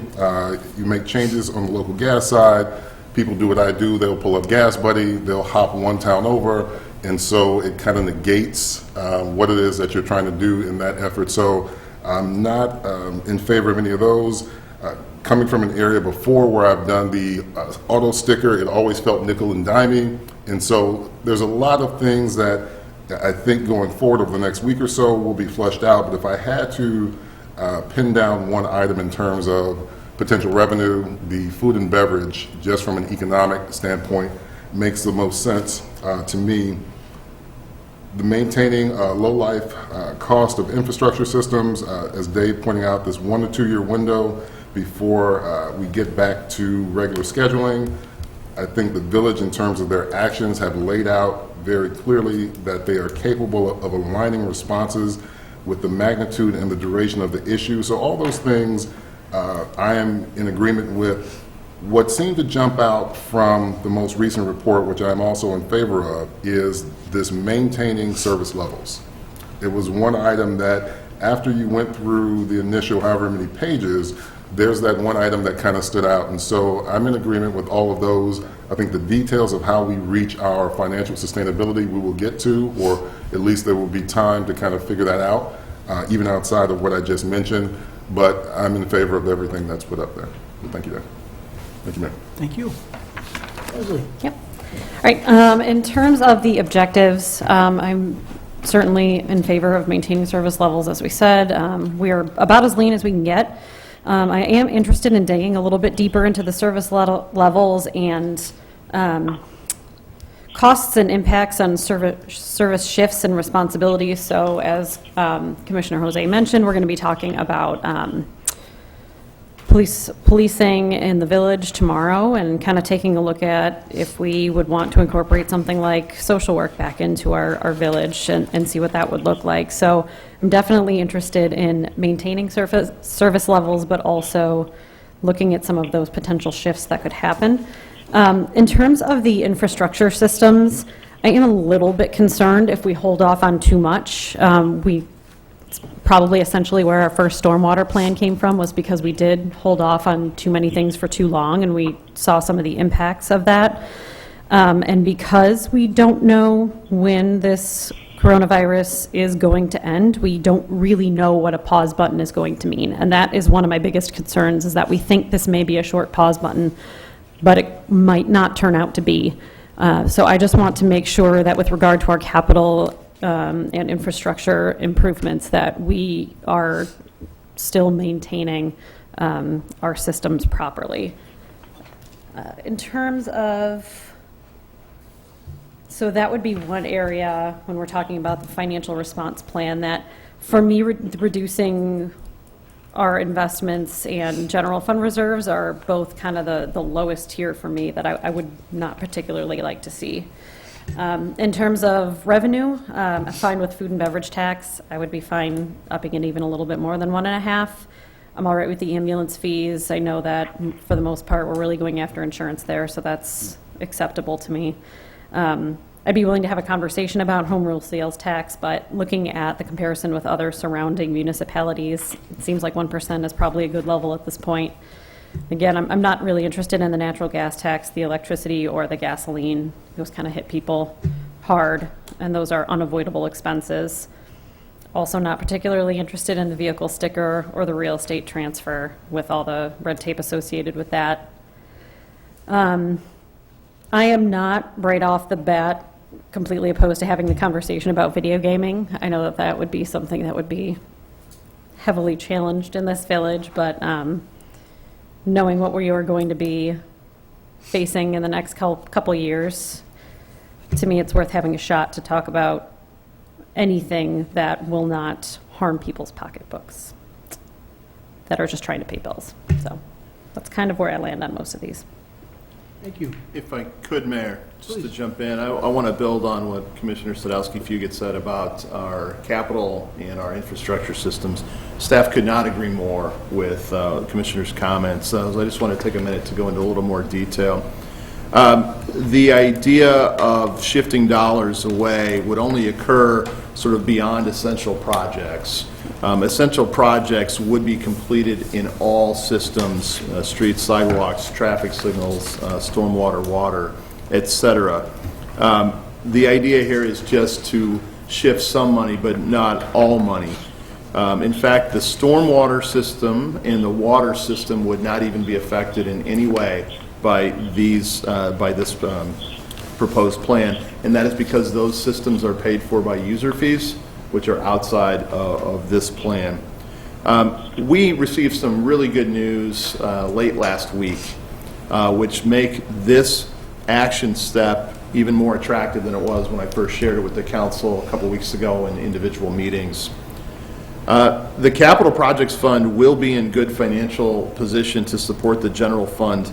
You make changes on the local gas side. People do what I do. They'll pull up Gas Buddy. They'll hop one town over. And so it kind of negates what it is that you're trying to do in that effort. So I'm not in favor of any of those. Coming from an area before where I've done the auto sticker, it always felt nickel and dimey. And so there's a lot of things that I think going forward over the next week or so will be flushed out. But if I had to pin down one item in terms of potential revenue, the food and beverage, just from an economic standpoint, makes the most sense to me. The maintaining low life cost of infrastructure systems, as Dave pointing out, this 1 to 2 year window before we get back to regular scheduling. I think the village, in terms of their actions, have laid out very clearly that they are capable of aligning responses with the magnitude and the duration of the issue. So all those things I am in agreement with. What seemed to jump out from the most recent report, which I'm also in favor of, is this maintaining service levels. It was one item that after you went through the initial however many pages, there's that one item that kind of stood out. And so I'm in agreement with all of those. I think the details of how we reach our financial sustainability we will get to, or at least there will be time to kind of figure that out, even outside of what I just mentioned. But I'm in favor of everything that's put up there. Thank you, Dave. Thank you, Mayor. Thank you. Leslie? Yep. All right, in terms of the objectives, I'm certainly in favor of maintaining service levels, as we said. We're about as lean as we can get. I am interested in digging a little bit deeper into the service levels and costs and impacts on service shifts and responsibilities. So as Commissioner Jose mentioned, we're going to be talking about policing in the village tomorrow and kind of taking a look at if we would want to incorporate something like social work back into our village and see what that would look like. So I'm definitely interested in maintaining service levels, but also looking at some of those potential shifts that could happen. In terms of the infrastructure systems, I am a little bit concerned if we hold off on too much. It's probably essentially where our first stormwater plan came from, was because we did hold off on too many things for too long, and we saw some of the impacts of that. And because we don't know when this coronavirus is going to end, we don't really know what a pause button is going to mean. And that is one of my biggest concerns, is that we think this may be a short pause button, but it might not turn out to be. So I just want to make sure that with regard to our capital and infrastructure improvements, that we are still maintaining our systems properly. In terms of, so that would be one area when we're talking about the financial response plan that, for me, reducing our investments and general fund reserves are both kind of the lowest tier for me, that I would not particularly like to see. In terms of revenue, I'm fine with food and beverage tax. I would be fine upping it even a little bit more than 1.5. I'm all right with the ambulance fees. I know that for the most part we're really going after insurance there, so that's acceptable to me. I'd be willing to have a conversation about home rule sales tax, but looking at the comparison with other surrounding municipalities, it seems like 1% is probably a good level at this point. Again, I'm not really interested in the natural gas tax, the electricity, or the gasoline. Those kind of hit people hard, and those are unavoidable expenses. Also not particularly interested in the vehicle sticker or the real estate transfer, with all the red tape associated with that. I am not right off the bat completely opposed to having the conversation about video gaming. I know that that would be something that would be heavily challenged in this village, but knowing what we are going to be facing in the next couple years, to me it's worth having a shot to talk about anything that will not harm people's pocketbooks, that are just trying to pay bills. So that's kind of where I land on most of these. Thank you. If I could, Mayor, just to Please. jump in, I want to build on what Commissioner Sadowski-Fugit said about our capital and our infrastructure systems. Staff could not agree more with the Commissioner's comments. So I just want to take a minute to go into a little more detail. The idea of shifting dollars away would only occur sort of beyond essential projects. Essential projects would be completed in all systems, streets, sidewalks, traffic signals, stormwater, water, etc. The idea here is just to shift some money, but not all money. In fact, the stormwater system and the water system would not even be affected in any way by this proposed plan, and that is because those systems are paid for by user fees, which are outside of this plan. We received some really good news late last week, which make this action step even more attractive than it was when I first shared it with the council a couple weeks ago in individual meetings. The Capital Projects Fund will be in good financial position to support the general fund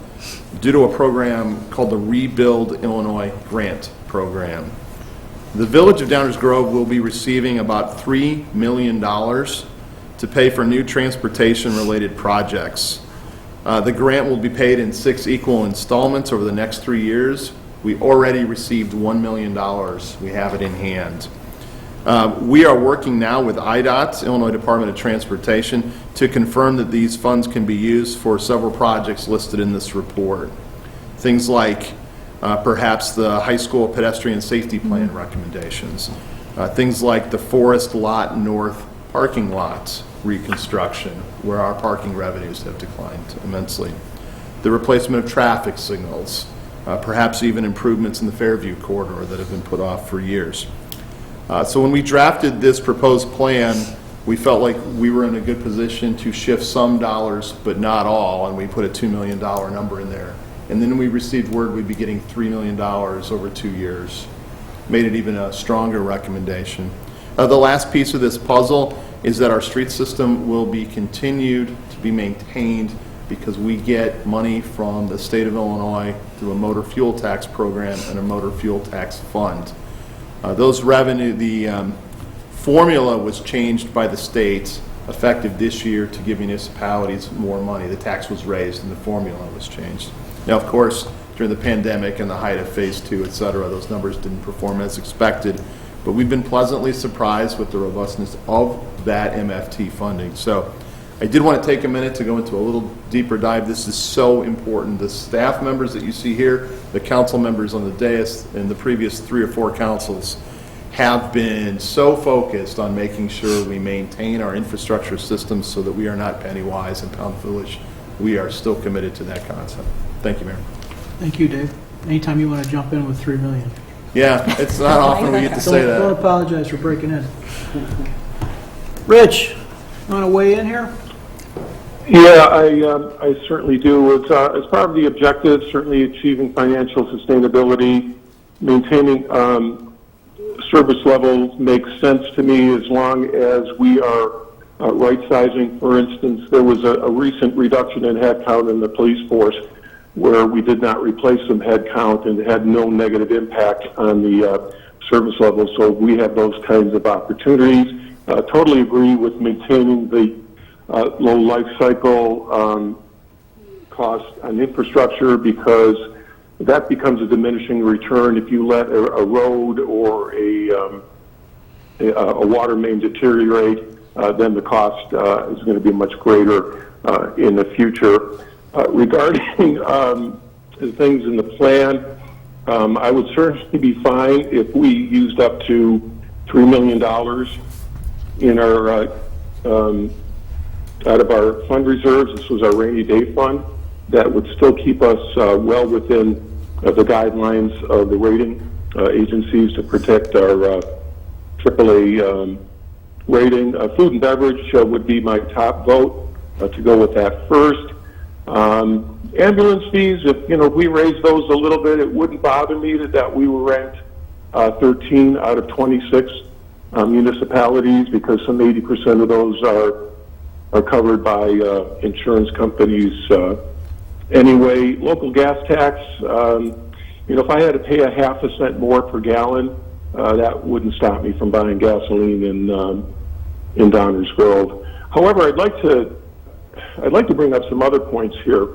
due to a program called the Rebuild Illinois Grant Program. The Village of Downers Grove will be receiving about $3 million to pay for new transportation-related projects. The grant will be paid in 6 equal installments over the next 3 years. We already received $1 million. We have it in hand. We are working now with IDOT, Illinois Department of Transportation, to confirm that these funds can be used for several projects listed in this report. Things like perhaps the high school pedestrian safety plan recommendations. Things like the Forest Lot North parking lot reconstruction, where our parking revenues have declined immensely. the replacement of traffic signals, perhaps even improvements in the Fairview corridor that have been put off for years. So when we drafted this proposed plan, we felt like we were in a good position to shift some dollars, but not all, and we put a $2 million number in there. And then we received word we'd be getting $3 million over 2 years. Made it even a stronger recommendation. The last piece of this puzzle is that our street system will be continued to be maintained because we get money from the state of Illinois through a motor fuel tax program and a motor fuel tax fund. Those revenue, the formula was changed by the state effective this year to give municipalities more money. The tax was raised and the formula was changed. Now, of course, during the pandemic and the height of phase 2, et cetera, those numbers didn't perform as expected, but we've been pleasantly surprised with the robustness of that MFT funding. So I did want to take a minute to go into a little deeper dive. This is so important. The staff members that you see here, the council members on the dais, and the previous 3 or 4 councils have been so focused on making sure we maintain our infrastructure systems so that we are not penny wise and pound foolish. We are still committed to that concept. Thank you, Mayor. Thank you, Dave. Anytime you want to jump in with $3 million. Yeah, it's not often we get to say Don't that. apologize for breaking in. Rich, you want to weigh in here? Yeah, I certainly do. It's as part of the objectives, certainly achieving financial sustainability, maintaining service levels makes sense to me as long as we are right-sizing. For instance, there was a recent reduction in headcount in the police force where we did not replace some headcount and it had no negative impact on the service level. So we have those kinds of opportunities. Totally agree with maintaining the low life cycle cost on infrastructure because that becomes a diminishing return if you let a road or a water main deteriorate. Then the cost is going to be much greater in the future. Regarding the things in the plan, I would certainly be fine if we used up to $3 million in our out of our fund reserves. This was our rainy day fund. That would still keep us well within the guidelines of the rating agencies to protect our AAA rating. Food and beverage would be my top vote to go with that first. Ambulance fees, if we raise those a little bit, it wouldn't bother me that we were ranked 13 out of 26 municipalities because some 80% of those are covered by insurance companies. Anyway, local gas tax, if I had to pay a half a cent more per gallon, that wouldn't stop me from buying gasoline in Downers Grove. However, I'd like to bring up some other points here.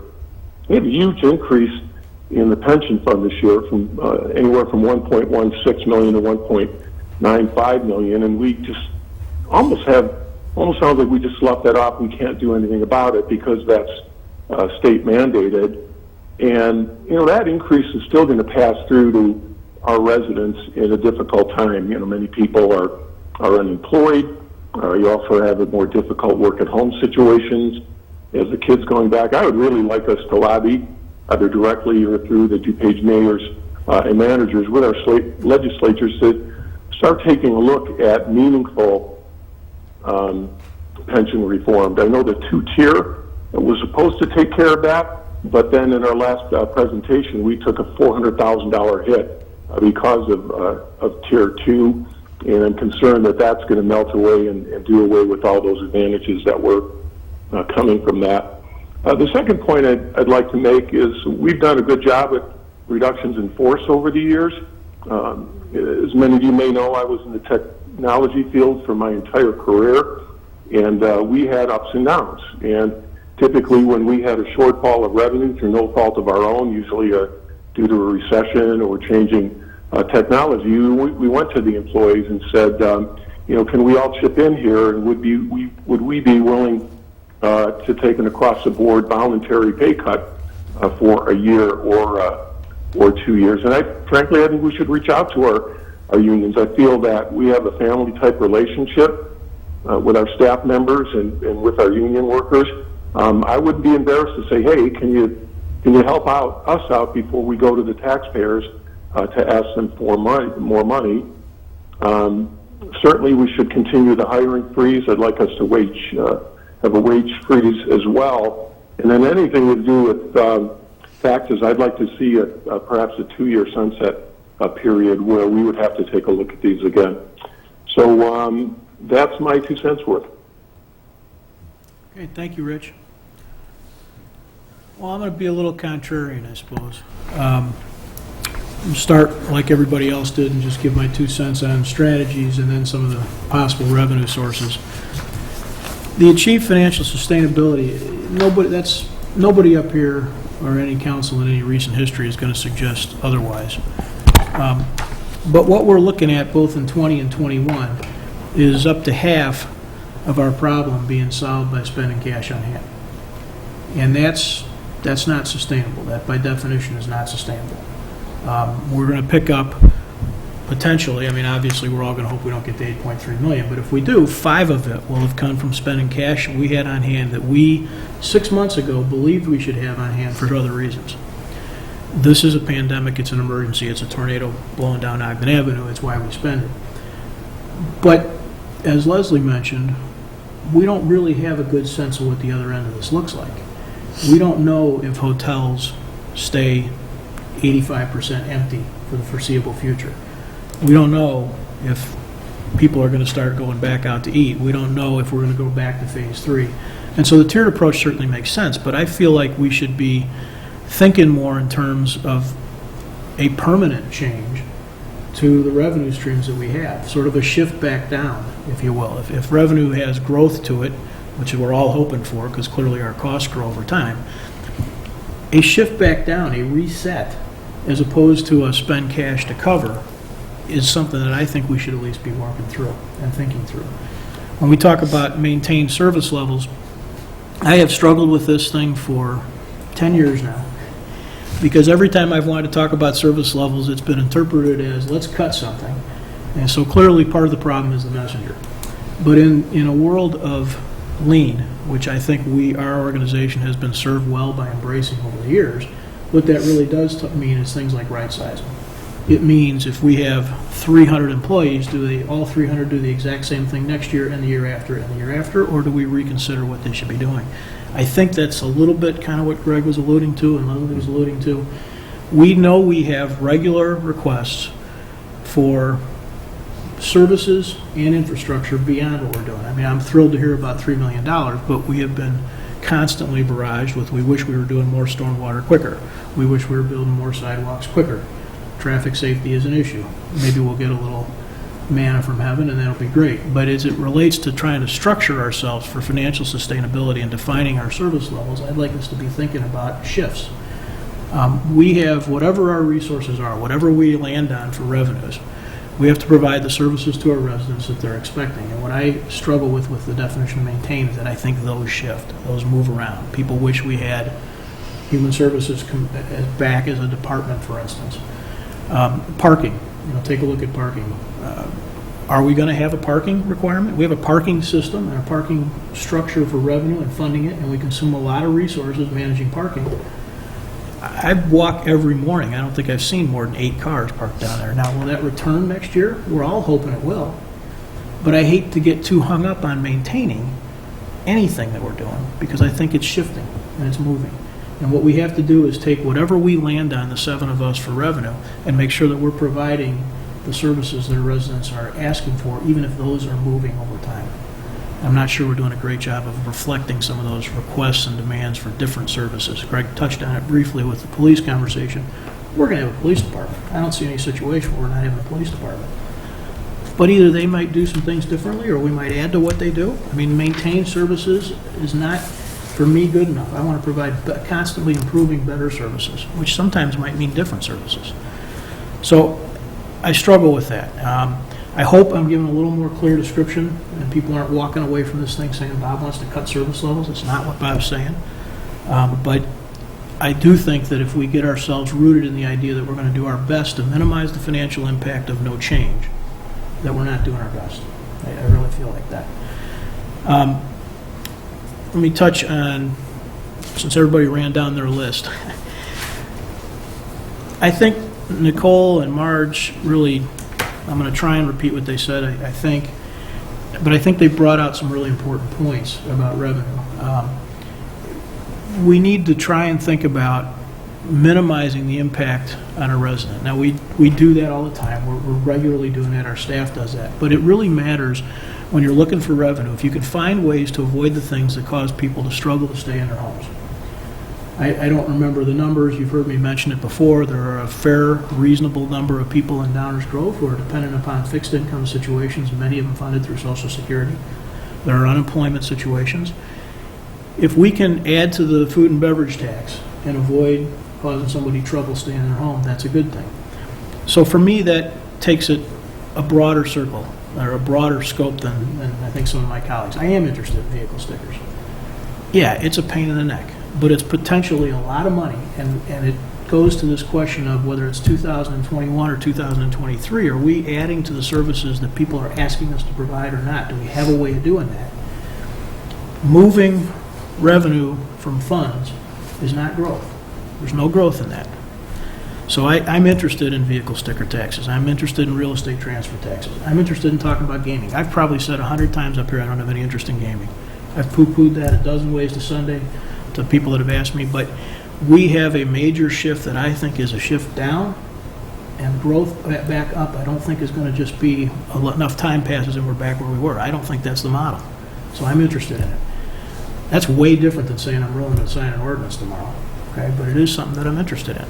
We have a huge increase in the pension fund this year from anywhere from 1.16 million to 1.95 million, and we just almost sounds like we just left that off and can't do anything about it because that's state mandated. And that increase is still going to pass through to our residents in a difficult time. Many people are unemployed. You also have a more difficult work at home situations. As the kids going back, I would really like us to lobby, either directly or through the DuPage mayors and managers with our legislatures to start taking a look at meaningful pension reform. I know the 2-tier was supposed to take care of that, but then in our last presentation, we took a $400,000 hit because of Tier 2, and I'm concerned that that's going to melt away and do away with all those advantages that were coming from that. The second point I'd like to make is we've done a good job with reductions in force over the years. As many of you may know, I was in the technology field for my entire career, and we had ups and downs. And typically when we had a shortfall of revenue through no fault of our own, usually due to a recession or changing technology, we went to the employees and said, can we all chip in here, and would we be willing to take an across-the-board voluntary pay cut for a year or 2 years? And I think we should reach out to our unions. I feel that we have a family-type relationship with our staff members and with our union workers. I wouldn't be embarrassed to say, hey, can you can you help us out before we go to the taxpayers to ask them for more money? Certainly, we should continue the hiring freeze. I'd like us to have a wage freeze as well. And then anything to do with taxes, I'd like to see perhaps a 2-year sunset period where we would have to take a look at these again. So that's my 2 cents worth. Okay, thank you, Rich. Well, I'm going to be a little contrarian, I suppose. Start like everybody else did and just give my 2 cents on strategies and then some of the possible revenue sources. The achieved financial sustainability, nobody up here or any council in any recent history is going to suggest otherwise. But what we're looking at both in 20 and 21 is up to half of our problem being solved by spending cash on hand. And that's not sustainable. That by definition is not sustainable. We're going to pick up potentially, I mean, obviously we're all going to hope we don't get to 8.3 million, but if we do, 5 of it will have come from spending cash we had on hand that we 6 months ago believed we should have on hand for other reasons. This is a pandemic, it's an emergency, it's a tornado blowing down Ogden Avenue, it's why we spend it. But as Leslie mentioned, we don't really have a good sense of what the other end of this looks like. We don't know if hotels stay 85% empty for the foreseeable future. We don't know if people are going to start going back out to eat. We don't know if we're going to go back to phase 3. And so the tiered approach certainly makes sense, but I feel like we should be thinking more in terms of a permanent change to the revenue streams that we have, sort of a shift back down, if you will. If revenue has growth to it, which we're all hoping for because clearly our costs grow over time, a shift back down, a reset, as opposed to a spend cash to cover, is something that I think we should at least be working through and thinking through. When we talk about maintained service levels, I have struggled with this thing for 10 years now, because every time I've wanted to talk about service levels, it's been interpreted as, let's cut something. And so clearly part of the problem is the messenger. But in a world of lean, which I think our organization has been served well by embracing over the years, what that really does mean is things like right sizing. It means if we have 300 employees, do all 300 do the exact same thing next year and the year after and the year after, or do we reconsider what they should be doing? I think that's a little bit kind of what Greg was alluding to and Leslie was alluding to. We know we have regular requests for services and infrastructure beyond what we're doing. I mean, I'm thrilled to hear about $3 million, but we have been constantly barraged with, we wish we were doing more stormwater quicker. We wish we were building more sidewalks quicker. Traffic safety is an issue. Maybe we'll get a little manna from heaven and that'll be great. But as it relates to trying to structure ourselves for financial sustainability and defining our service levels, I'd like us to be thinking about shifts. We have, whatever our resources are, whatever we land on for revenues, we have to provide the services to our residents that they're expecting. And what I struggle with the definition of maintain is that I think those shift, those move around. People wish we had human services back as a department, for instance. Parking, take a look at parking. Are we going to have a parking requirement? We have a parking system and a parking structure for revenue and funding it, and we consume a lot of resources managing parking. I walk every morning. I don't think I've seen more than 8 cars parked down there. Now, will that return next year? We're all hoping it will. But I hate to get too hung up on maintaining anything that we're doing because I think it's shifting and it's moving. And what we have to do is take whatever we land on, the 7 of us, for revenue, and make sure that we're providing the services that our residents are asking for, even if those are moving over time. I'm not sure we're doing a great job of reflecting some of those requests and demands for different services. Greg touched on it briefly with the police conversation. We're going to have a police department. I don't see any situation where we're not having a police department. But either they might do some things differently or we might add to what they do. I mean, maintained services is not, for me, good enough. I want to provide constantly improving better services, which sometimes might mean different services. So I struggle with that. I hope I'm giving a little more clear description and people aren't walking away from this thing saying Bob wants to cut service levels. It's not what Bob's saying. But I do think that if we get ourselves rooted in the idea that we're going to do our best to minimize the financial impact of no change, that we're not doing our best. I really feel like that. Let me touch on, since everybody ran down their list, I think Nicole and Marge really, I'm going to try and repeat what they said, I think, but I think they brought out some really important points about revenue. We need to try and think about minimizing the impact on a resident. Now, we do that all the time. We're regularly doing that. Our staff does that. But it really matters when you're looking for revenue, if you can find ways to avoid the things that cause people to struggle to stay in their homes. I don't remember the numbers. You've heard me mention it before. There are a fair, reasonable number of people in Downers Grove who are dependent upon fixed income situations, many of them funded through Social Security. There are unemployment situations. If we can add to the food and beverage tax and avoid causing somebody trouble staying in their home, that's a good thing. So for me, that takes it a broader circle, or a broader scope than I think some of my colleagues. I am interested in vehicle stickers. Yeah, it's a pain in the neck, but it's potentially a lot of money, and it goes to this question of whether it's 2021 or 2023. Are we adding to the services that people are asking us to provide or not? Do we have a way of doing that? Moving revenue from funds is not growth. There's no growth in that. So I'm interested in vehicle sticker taxes. I'm interested in real estate transfer taxes. I'm interested in talking about gaming. I've probably said 100 times up here I don't have any interest in gaming. I've poo-pooed that a dozen ways to Sunday to people that have asked me, but we have a major shift that I think is a shift down, and growth back up I don't think is going to just be enough time passes and we're back where we were. I don't think that's the model. So I'm interested in it. That's way different than saying I'm willing to sign an ordinance tomorrow, okay? But it is something that I'm interested in.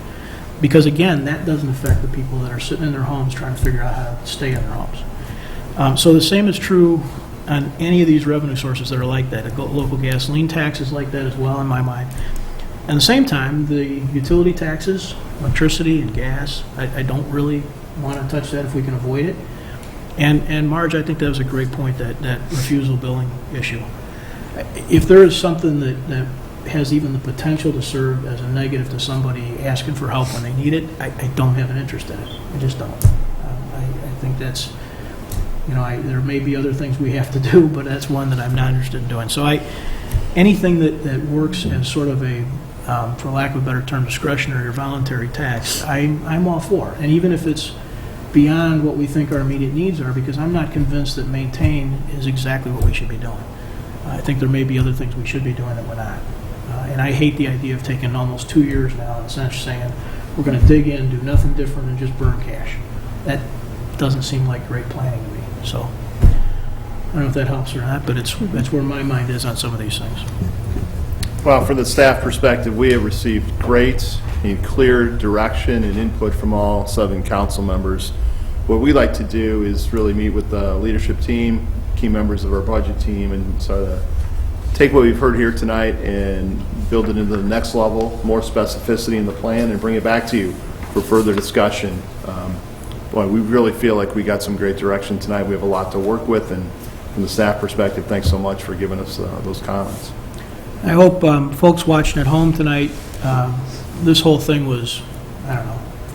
Because again, that doesn't affect the people that are sitting in their homes trying to figure out how to stay in their homes. So the same is true on any of these revenue sources that are like that. Local gasoline tax is like that as well in my mind. At the same time, the utility taxes, electricity and gas, I don't really want to touch that if we can avoid it. And Marge, I think that was a great point, that refusal billing issue. If there is something that has even the potential to serve as a negative to somebody asking for help when they need it, I don't have an interest in it. I just don't. I think that's, there may be other things we have to do, but that's one that I'm not interested in doing. So anything that works as sort of a, for lack of a better term, discretionary or voluntary tax, I'm all for. And even if it's beyond what we think our immediate needs are, because I'm not convinced that maintain is exactly what we should be doing. I think there may be other things we should be doing that we're not. And I hate the idea of taking almost 2 years now and essentially saying we're going to dig in, do nothing different, and just burn cash. That doesn't seem like great planning to me. So I don't know if that helps or not, but that's where my mind is on some of these things. Well, from the staff perspective, we have received great and clear direction and input from all 7 council members. What we like to do is really meet with the leadership team, key members of our budget team, and sort of take what we've heard here tonight and build it into the next level, more specificity in the plan, and bring it back to you for further discussion. Boy, we really feel like we got some great direction tonight. We have a lot to work with, and from the staff perspective, thanks so much for giving us those comments. I hope folks watching at home tonight, this whole thing was,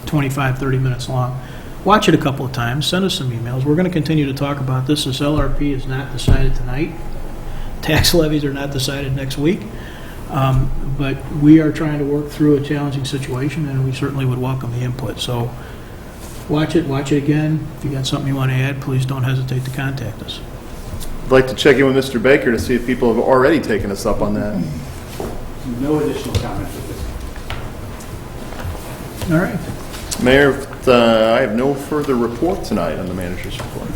25, 30 minutes long. Watch it a couple of times. Send us some emails. We're going to continue to talk about this. This LRP is not decided tonight. Tax levies are not decided next week. But we are trying to work through a challenging situation, and we certainly would welcome the input. So watch it again. If you got something you want to add, please don't hesitate to contact us. I'd like to check in with Mr. Baker to see if people have already taken us up on that. No additional comments at this time. All right. Mayor, I have no further report tonight on the manager's report.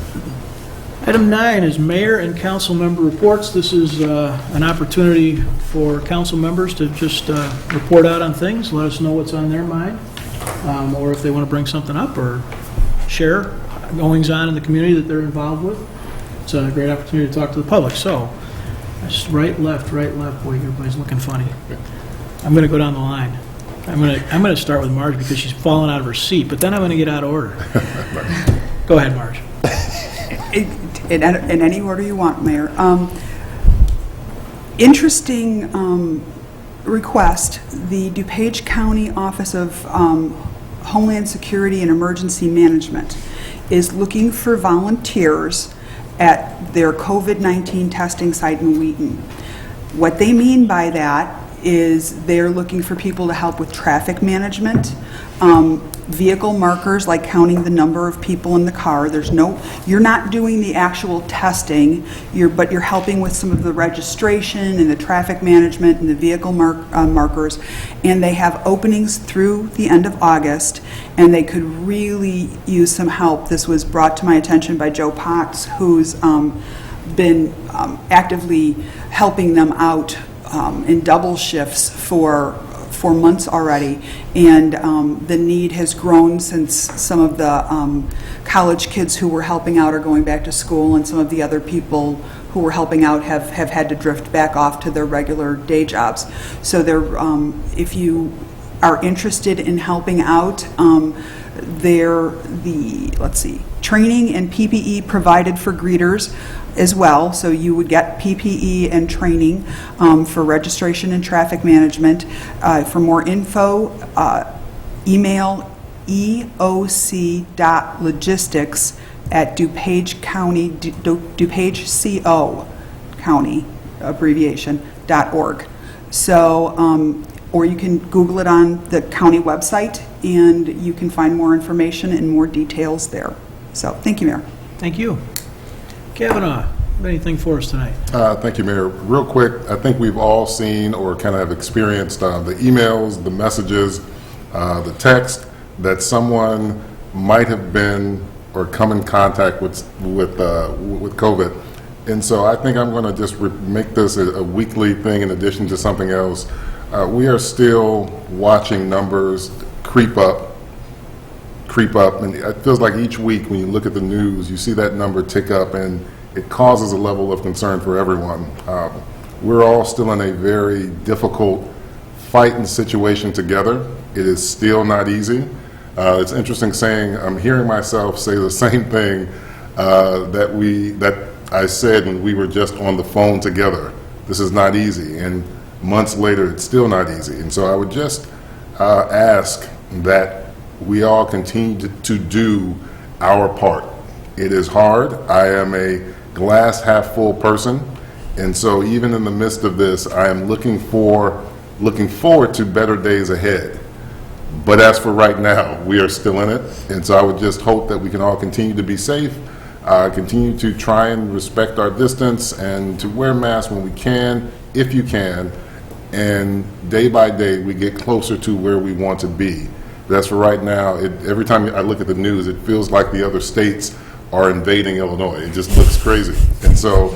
Item 9 is mayor and council member reports. This is an opportunity for council members to just report out on things, let us know what's on their mind, or if they want to bring something up or share goings on in the community that they're involved with. It's a great opportunity to talk to the public. So, just right, left. Boy, everybody's looking funny. I'm going to go down the line. I'm going to start with Marge because she's fallen out of her seat, but then I'm going to get out of order. Go ahead, Marge. In any order you want, Mayor. Interesting request. The DuPage County Office of Homeland Security and Emergency Management is looking for volunteers at their COVID-19 testing site in Wheaton. What they mean by that is they're looking for people to help with traffic management, vehicle markers, like counting the number of people in the car. You're not doing the actual testing, but you're helping with some of the registration and the traffic management and the vehicle markers. And they have openings through the end of August, and they could really use some help. This was brought to my attention by Joe Potts, who's been actively helping them out in double shifts for months already, and the need has grown since some of the college kids who were helping out are going back to school, and some of the other people who were helping out have had to drift back off to their regular day jobs. So if you are interested in helping out, training and PPE provided for greeters as well. So you would get PPE and training for registration and traffic management. For more info, email eoc.logistics@DuPage County, DuPage CO County abbreviation .org. So, or you can Google it on the county website, and you can find more information and more details there. So, thank you, Mayor. Thank you. Kavanaugh, anything for us tonight? Thank you, Mayor. Real quick, I think we've all seen or kind of have experienced the emails, the messages, the text that someone might have been or come in contact with COVID. And so I think I'm going to just make this a weekly thing in addition to something else. We are still watching numbers creep up, and it feels like each week when you look at the news, you see that number tick up, and it causes a level of concern for everyone. We're all still in a very difficult fighting situation together. It is still not easy. It's interesting I'm hearing myself say the same thing that I said when we were just on the phone together. This is not easy, and months later, it's still not easy. And so I would just ask that we all continue to do our part. It is hard. I am a glass half full person, and so even in the midst of this, I am looking forward to better days ahead. But as for right now, we are still in it, and so I would just hope that we can all continue to be safe, continue to try and respect our distance, and to wear masks when we can, if you can, and day by day we get closer to where we want to be. That's for right now. Every time I look at the news, it feels like the other states are invading Illinois. It just looks crazy. And so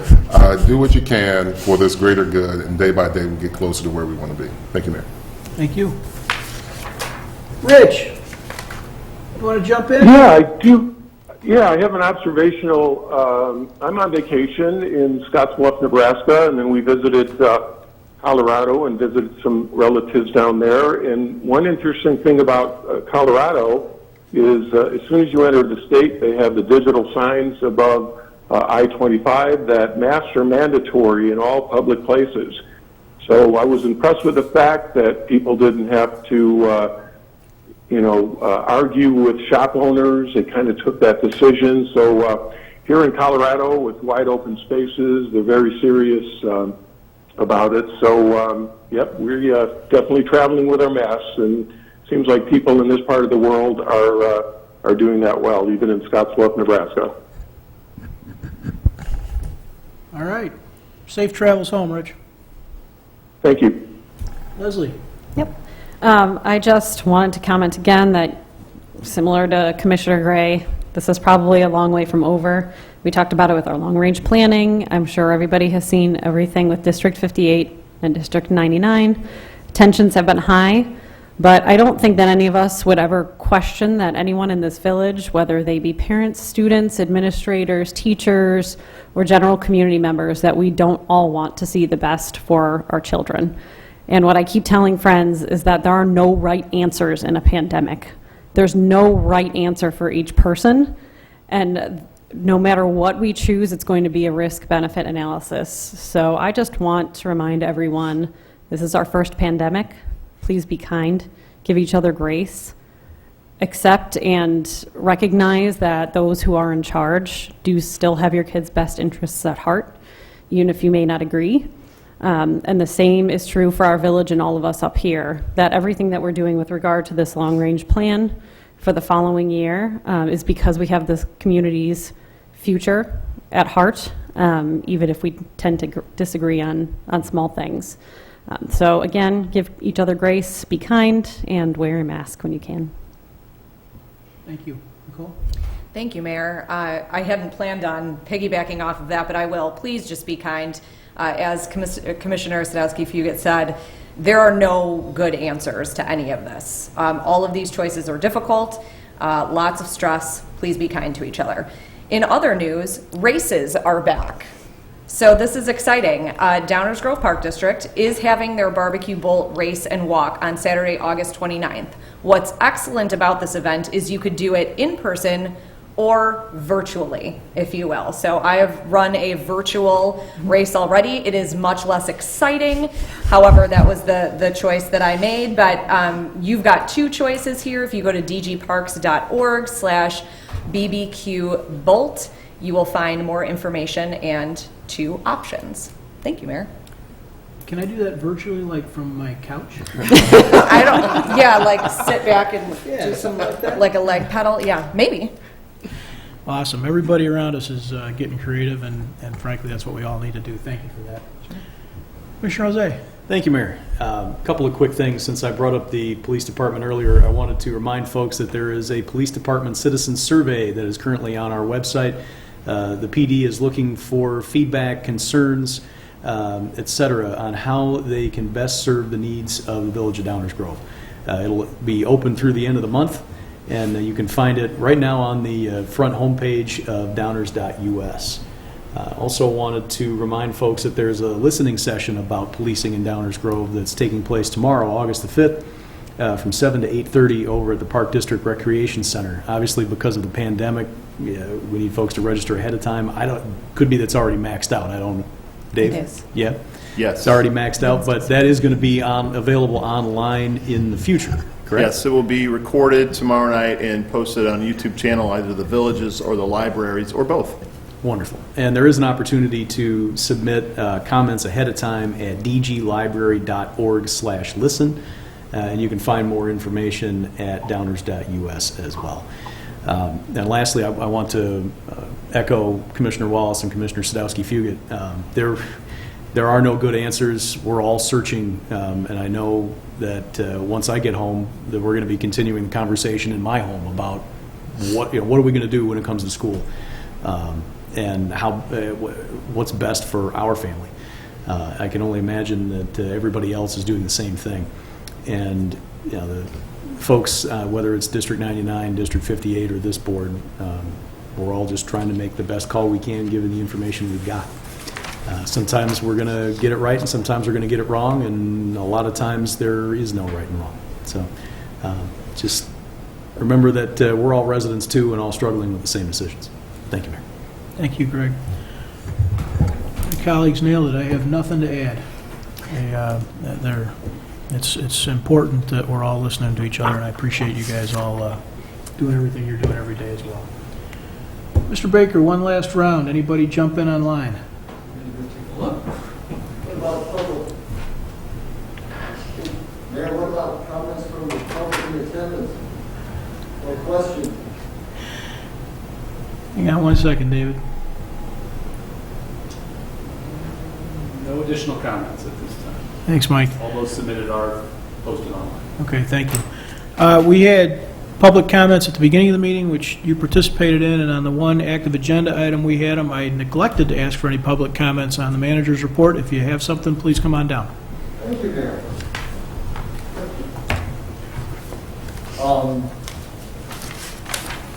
do what you can for this greater good, and day by day we get closer to where we want to be. Thank you, Mayor. Thank you. Rich, you want to jump in? Yeah, I do. Yeah, I have an observational. I'm on vacation in Scottsbluff, Nebraska, and then we visited Colorado and visited some relatives down there. And one interesting thing about Colorado is as soon as you enter the state, they have the digital signs above I-25 that masks are mandatory in all public places. So I was impressed with the fact that people didn't have to argue with shop owners. They kind of took that decision. So here in Colorado, with wide open spaces, they're very serious about it. So, yep, we're definitely traveling with our masks, and it seems like people in this part of the world are doing that well, even in Scottsbluff, Nebraska. All right. Safe travels home, Rich. Thank you. Leslie. Yep. I just wanted to comment again that, similar to Commissioner Gray, this is probably a long way from over. We talked about it with our long-range planning. I'm sure everybody has seen everything with District 58 and District 99. Tensions have been high, but I don't think that any of us would ever question that anyone in this village, whether they be parents, students, administrators, teachers, or general community members, that we don't all want to see the best for our children. And what I keep telling friends is that there are no right answers in a pandemic. There's no right answer for each person, and no matter what we choose, it's going to be a risk-benefit analysis. So I just want to remind everyone, this is our first pandemic. Please be kind, give each other grace, accept and recognize that those who are in charge do still have your kids' best interests at heart, even if you may not agree. And the same is true for our village and all of us up here, that everything that we're doing with regard to this long-range plan for the following year is because we have this community's future at heart, even if we tend to disagree on small things. So again, give each other grace, be kind, and wear a mask when you can. Thank you. Nicole? Thank you, Mayor. I hadn't planned on piggybacking off of that, but I will. Please just be kind. As Commissioner Sadowski-Fugit said, there are no good answers to any of this. All of these choices are difficult, lots of stress. Please be kind to each other. In other news, races are back. So this is exciting. Downers Grove Park District is having their Barbecue Bowl race and walk on Saturday, August 29th. What's excellent about this event is you could do it in person or virtually, if you will. So I have run a virtual race already. It is much less exciting. However, that was the choice that I made. But you've got two choices here. If you go to dgparks.org/BBQBolt, you will find more information and two options. Thank you, Mayor. Can I do that virtually, like from my couch? I don't, yeah, like sit back and do some, like a leg pedal. Yeah, maybe. Awesome. Everybody around us is getting creative, and frankly, that's what we all need to do. Thank you for that. Commissioner Jose. Thank you, Mayor. A couple of quick things. Since I brought up the police department earlier, I wanted to remind folks that there is a police department citizen survey that is currently on our website. The PD is looking for feedback, concerns, et cetera, on how they can best serve the needs of the village of Downers Grove. It'll be open through the end of the month, and you can find it right now on the front homepage of downers.us. Also wanted to remind folks that there's a listening session about policing in Downers Grove that's taking place tomorrow, August the 5th, from 7 to 8:30 over at the Park District Recreation Center. Obviously, because of the pandemic, we need folks to register ahead of time. Could be that's already maxed out. I don't, Dave? It is. Yeah? Yes. It's already maxed out, but that is going to be available online in the future, correct? Yes, it will be recorded tomorrow night and posted on YouTube channel, either the villages or the libraries, or both. Wonderful. And there is an opportunity to submit comments ahead of time at dglibrary.org/listen, and you can find more information at downers.us as well. And lastly, I want to echo Commissioner Wallace and Commissioner Sadowski-Fugit. There are no good answers. We're all searching, and I know that once I get home, that we're going to be continuing the conversation in my home about what are we going to do when it comes to school, and how what's best for our family. I can only imagine that everybody else is doing the same thing, and the folks, whether it's District 99, District 58, or this board, we're all just trying to make the best call we can given the information we've got. Sometimes we're going to get it right, and sometimes we're going to get it wrong, and a lot of times there is no right and wrong. So just remember that we're all residents too and all struggling with the same decisions. Thank you, Mayor. Thank you, Greg. My colleagues nailed it. I have nothing to add. It's important that we're all listening to each other, and I appreciate you guys all doing everything you're doing every day as well. Mr. Baker, one last round. Anybody jump in online? Mayor, what about comments from the public in attendance or questions? Hang on one second, David. No additional comments at this time. Thanks, Mike. All those submitted are posted online. Okay, thank you. We had public comments at the beginning of the meeting, which you participated in, and on the one active agenda item we had them. I neglected to ask for any public comments on the manager's report. If you have something, please come on down. Thank you, Mayor.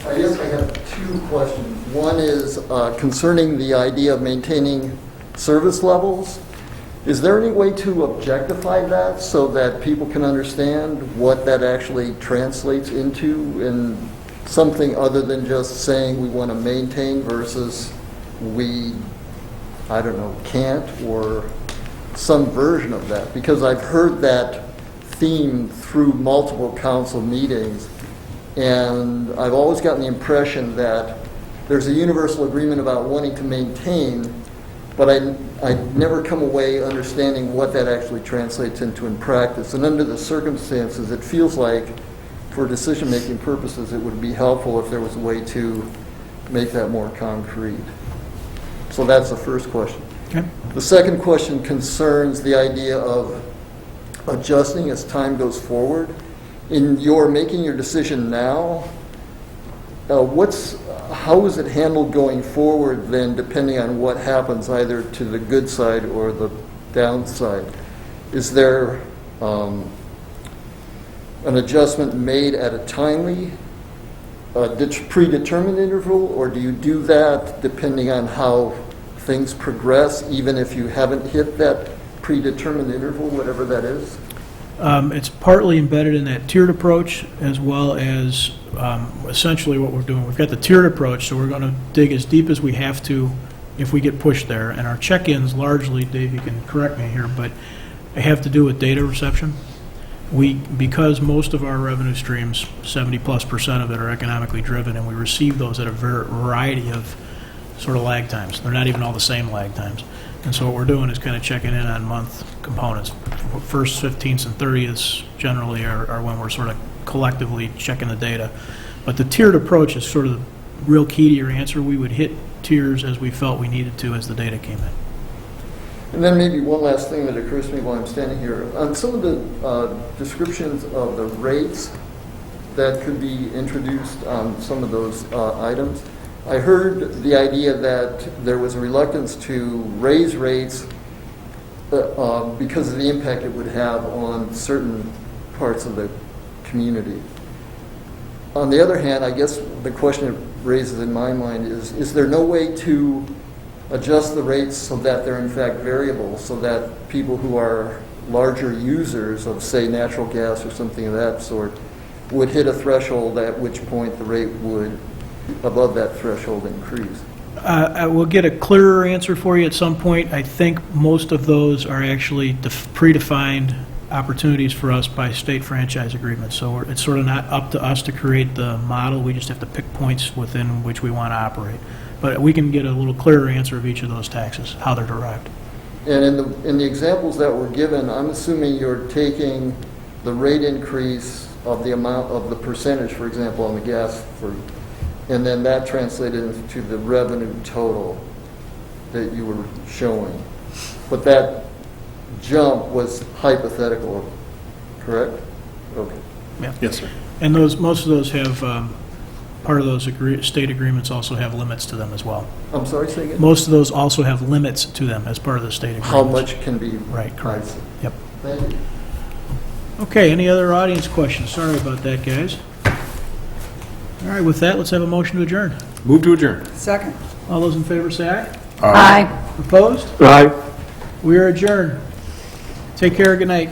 I guess I have two questions. One is concerning the idea of maintaining service levels. Is there any way to objectify that so that people can understand what that actually translates into in something other than just saying we want to maintain versus we, I don't know, can't, or some version of that? Because I've heard that theme through multiple council meetings, and I've always gotten the impression that there's a universal agreement about wanting to maintain, but I never come away understanding what that actually translates into in practice. And under the circumstances, it feels like, for decision-making purposes, it would be helpful if there was a way to make that more concrete. So that's the first question. Okay. The second question concerns the idea of adjusting as time goes forward. In your making your decision now, how is it handled going forward then, depending on what happens either to the good side or the downside? Is there an adjustment made at a timely, predetermined interval, or do you do that depending on how things progress, even if you haven't hit that predetermined interval, whatever that is? It's partly embedded in that tiered approach, as well as essentially what we're doing. We've got the tiered approach, so we're going to dig as deep as we have to if we get pushed there. And our check-ins largely, Dave, you can correct me here, but they have to do with data reception. Because most of our revenue streams, 70+% of it, are economically driven, and we receive those at a variety of sort of lag times. They're not even all the same lag times. And so what we're doing is kind of checking in on month components. First 15ths and 30ths generally are when we're sort of collectively checking the data. But the tiered approach is sort of the real key to your answer. We would hit tiers as we felt we needed to as the data came in. And then maybe one last thing that occurs to me while I'm standing here. On some of the descriptions of the rates that could be introduced on some of those items, I heard the idea that there was a reluctance to raise rates because of the impact it would have on certain parts of the community. On the other hand, I guess the question it raises in my mind is there no way to adjust the rates so that they're in fact variable, so that people who are larger users of, say, natural gas or something of that sort would hit a threshold at which point the rate would, above that threshold, increase? I will get a clearer answer for you at some point. I think most of those are actually predefined opportunities for us by state franchise agreements. So it's sort of not up to us to create the model. We just have to pick points within which we want to operate. But we can get a little clearer answer of each of those taxes, how they're derived. And in the examples that were given, I'm assuming you're taking the rate increase of the amount of the percentage, for example, on the gas, and then that translated into the revenue total that you were showing. But that jump was hypothetical, correct? Okay. Yeah. Yes, sir. And most of those have, part of those state agreements also have limits to them as well. I'm sorry, say again? Most of those also have limits to them as part of the state agreements. How much can be? Right, correct. Yep. Thank you. Okay, any other audience questions? Sorry about that, guys. All right, with that, let's have a motion to adjourn. Move to adjourn. Second. All those in favor say aye. Aye. Opposed? Aye. We are adjourned. Take care, good night.